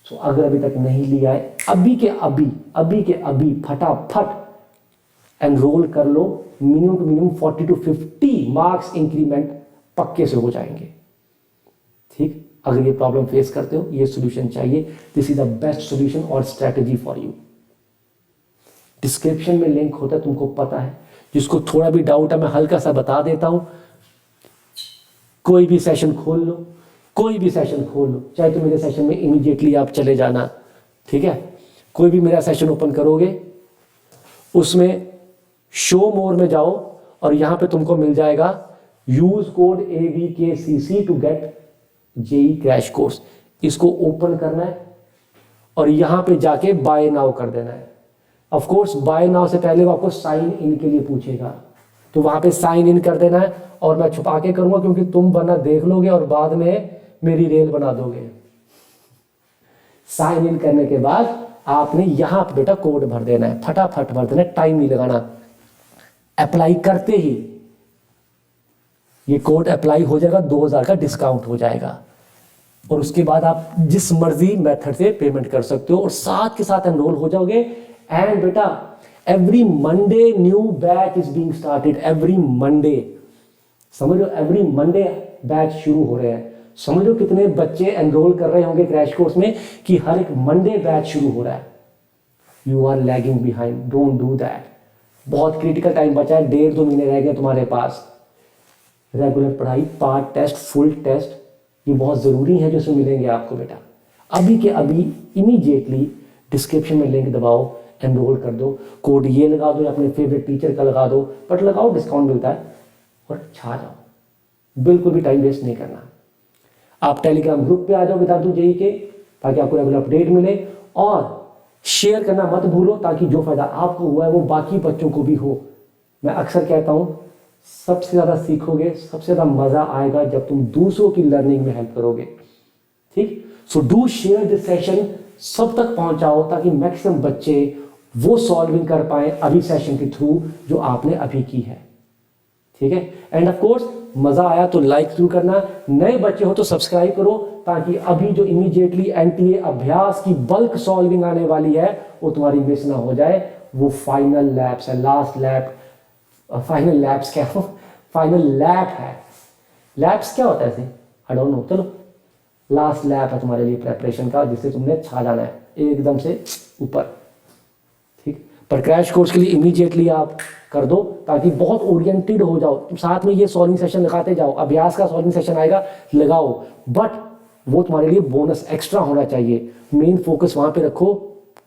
तो अगर अभी तक नहीं लिया है, अभी के अभी फटाफट एनरोल कर लो, minimum to minimum 40 to 50 marks increment पक्के से हो जाएंगे। ठीक, अगर ये प्रॉब्लम फेस करते हो, ये सॉल्यूशन चाहिए, this is the best solution और स्ट्रेटजी फॉर यू। डिस्क्रिप्शन में लिंक होता है, तुमको पता है, जिसको थोड़ा भी डाउट है मैं हल्का सा बता देता हूं, कोई भी सेशन खोल लो, कोई भी सेशन खोल लो, चाहे तो मेरे सेशन में इमीडिएटली आप चले जाना, ठीक है। कोई भी मेरा सेशन ओपन करोगे, उसमें शो मोर में जाओ और यहां पे तुमको मिल जाएगा use code AVKCC to get JEE crash course, इसको ओपन करना है और यहां पे जाके बाय नाउ कर देना है। ऑफ कोर्स बाय नाउ से पहले वो आपको साइन इन के लिए पूछेगा, तो वहां पे साइन इन कर देना है, और मैं छुपा के करूंगा क्योंकि तुम वरना देख लोगे और बाद में मेरी रेल बना दोगे। साइन इन करने के बाद आपने यहाँ पे बेटा कोड भर देना है, फटाफट भर देना है, टाइम नहीं लगाना। अप्लाई करते ही ये कोड अप्लाई हो जाएगा, 2000 का डिस्काउंट हो जाएगा और उसके बाद आप जिस मर्जी मेथड से पेमेंट कर सकते हो और साथ के साथ एनरोल हो जाओगे। एंड बेटा every Monday new batch is being started, every Monday, समझ लो एवरी मंडे बैच शुरू हो रहे हैं। समझ लो कितने बच्चे एनरोल कर रहे होंगे क्रैश कोर्स में कि हर एक मंडे बैच शुरू हो रहा है। You are lagging behind, don't do that. बहुत क्रिटिकल टाइम बचा है, 1.5-2 महीने रह गए तुम्हारे पास। रेगुलर पढ़ाई, पार्ट टेस्ट, फुल टेस्ट, ये बहुत ज़रूरी है जो इसमें मिलेंगे आपको बेटा। अभी के अभी इमीडिएटली डिस्क्रिप्शन में लिंक दबाओ, एनरोल कर दो, कोड ये लगा दो या अपने फेवरेट टीचर का लगा दो, बट लगाओ, डिस्काउंट मिलता है और छा जाओ। बिल्कुल भी टाइम वेस्ट नहीं करना। आप टेलीग्राम ग्रुप पे आ जाओ विद्यार्थी जेई के, ताकि आपको रेगुलर अपडेट मिले, और शेयर करना मत भूलो ताकि जो फायदा आपको हुआ है वो बाकी बच्चों को भी हो। मैं अक्सर कहता हूं सबसे ज़्यादा सीखोगे, सबसे ज़्यादा मज़ा आएगा जब तुम दूसरों की लर्निंग में हेल्प करोगे। ठीक, so do share this session, सब तक पहुंचाओ ताकि मैक्सिमम बच्चे वो सॉल्विंग कर पाए अभी सेशन के थ्रू जो आपने अभी की है। ठीक है, एंड ऑफ कोर्स मजा आया तो लाइक जरूर करना, नए बच्चे हो तो सब्सक्राइब करो ताकि अभी जो इमीडिएटली एनटीए अभ्यास की बल्क सॉल्विंग आने वाली है वो तुम्हारी मिस ना हो जाए। वो फाइनल लैब्स है, लास्ट लैब, फाइनल लैब्स क्या हो, फाइनल लैब है। लैब्स क्या होता है ऐसे, आई डोंट नो, चलो लास्ट लैब है तुम्हारे लिए प्रेपरेशन का, जिससे तुमने छा जाना है एकदम से ऊपर। ठीक, पर क्रैश कोर्स के लिए इमीडिएटली आप कर दो ताकि बहुत ओरिएंटेड हो जाओ। तुम साथ में ये सॉल्विंग सेशन लगाते जाओ, अभ्यास का सॉल्विंग सेशन आएगा लगाओ, बट वो तुम्हारे लिए बोनस एक्स्ट्रा होना चाहिए। मेन फोकस वहां पे रखो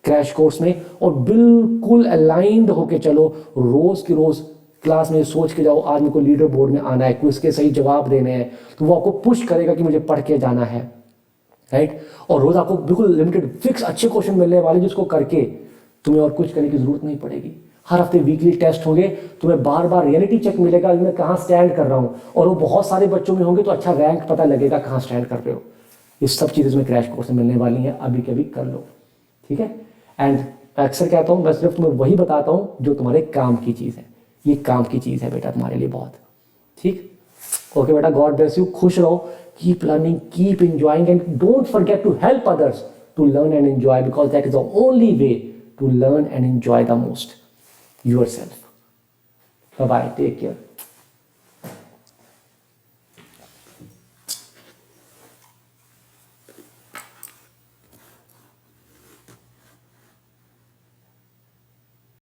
क्रैश कोर्स में और बिल्कुल अलाइंड होके चलो। रोज की रोज क्लास में सोच के जाओ आज मेरे को लीडर बोर्ड में आना है, क्विज के सही जवाब देने हैं, तो वो आपको पुश करेगा कि मुझे पढ़ के जाना है, राइट। और रोज आपको बिल्कुल लिमिटेड फिक्स अच्छे क्वेश्चन मिलने वाले जिसको करके तुम्हें और कुछ करने की जरूरत नहीं पड़ेगी। हर हफ्ते वीकली टेस्ट होंगे, तुम्हें बार बार रियलिटी चेक मिलेगा मैं कहाँ स्टैंड कर रहा हूँ, और वो बहुत सारे बच्चों में होंगे तो अच्छा रैंक पता लगेगा कहाँ स्टैंड कर रहे हो। ये सब चीज़ें तुम्हें क्रैश कोर्स में मिलने वाली हैं, अभी के अभी कर लो। ठीक है, एंड अक्सर कहता हूँ मैं सिर्फ तुम्हें वही बताता हूँ जो तुम्हारे काम की चीज़ है। ये काम की चीज़ है बेटा तुम्हारे लिए बहुत। ठीक, ओके बेटा, गॉड ब्लेस यू, खुश रहो, keep learning, keep enjoying, and don't forget to help others to learn and enjoy, because that is the only way to learn and enjoy the most yourself. Bye bye, take care.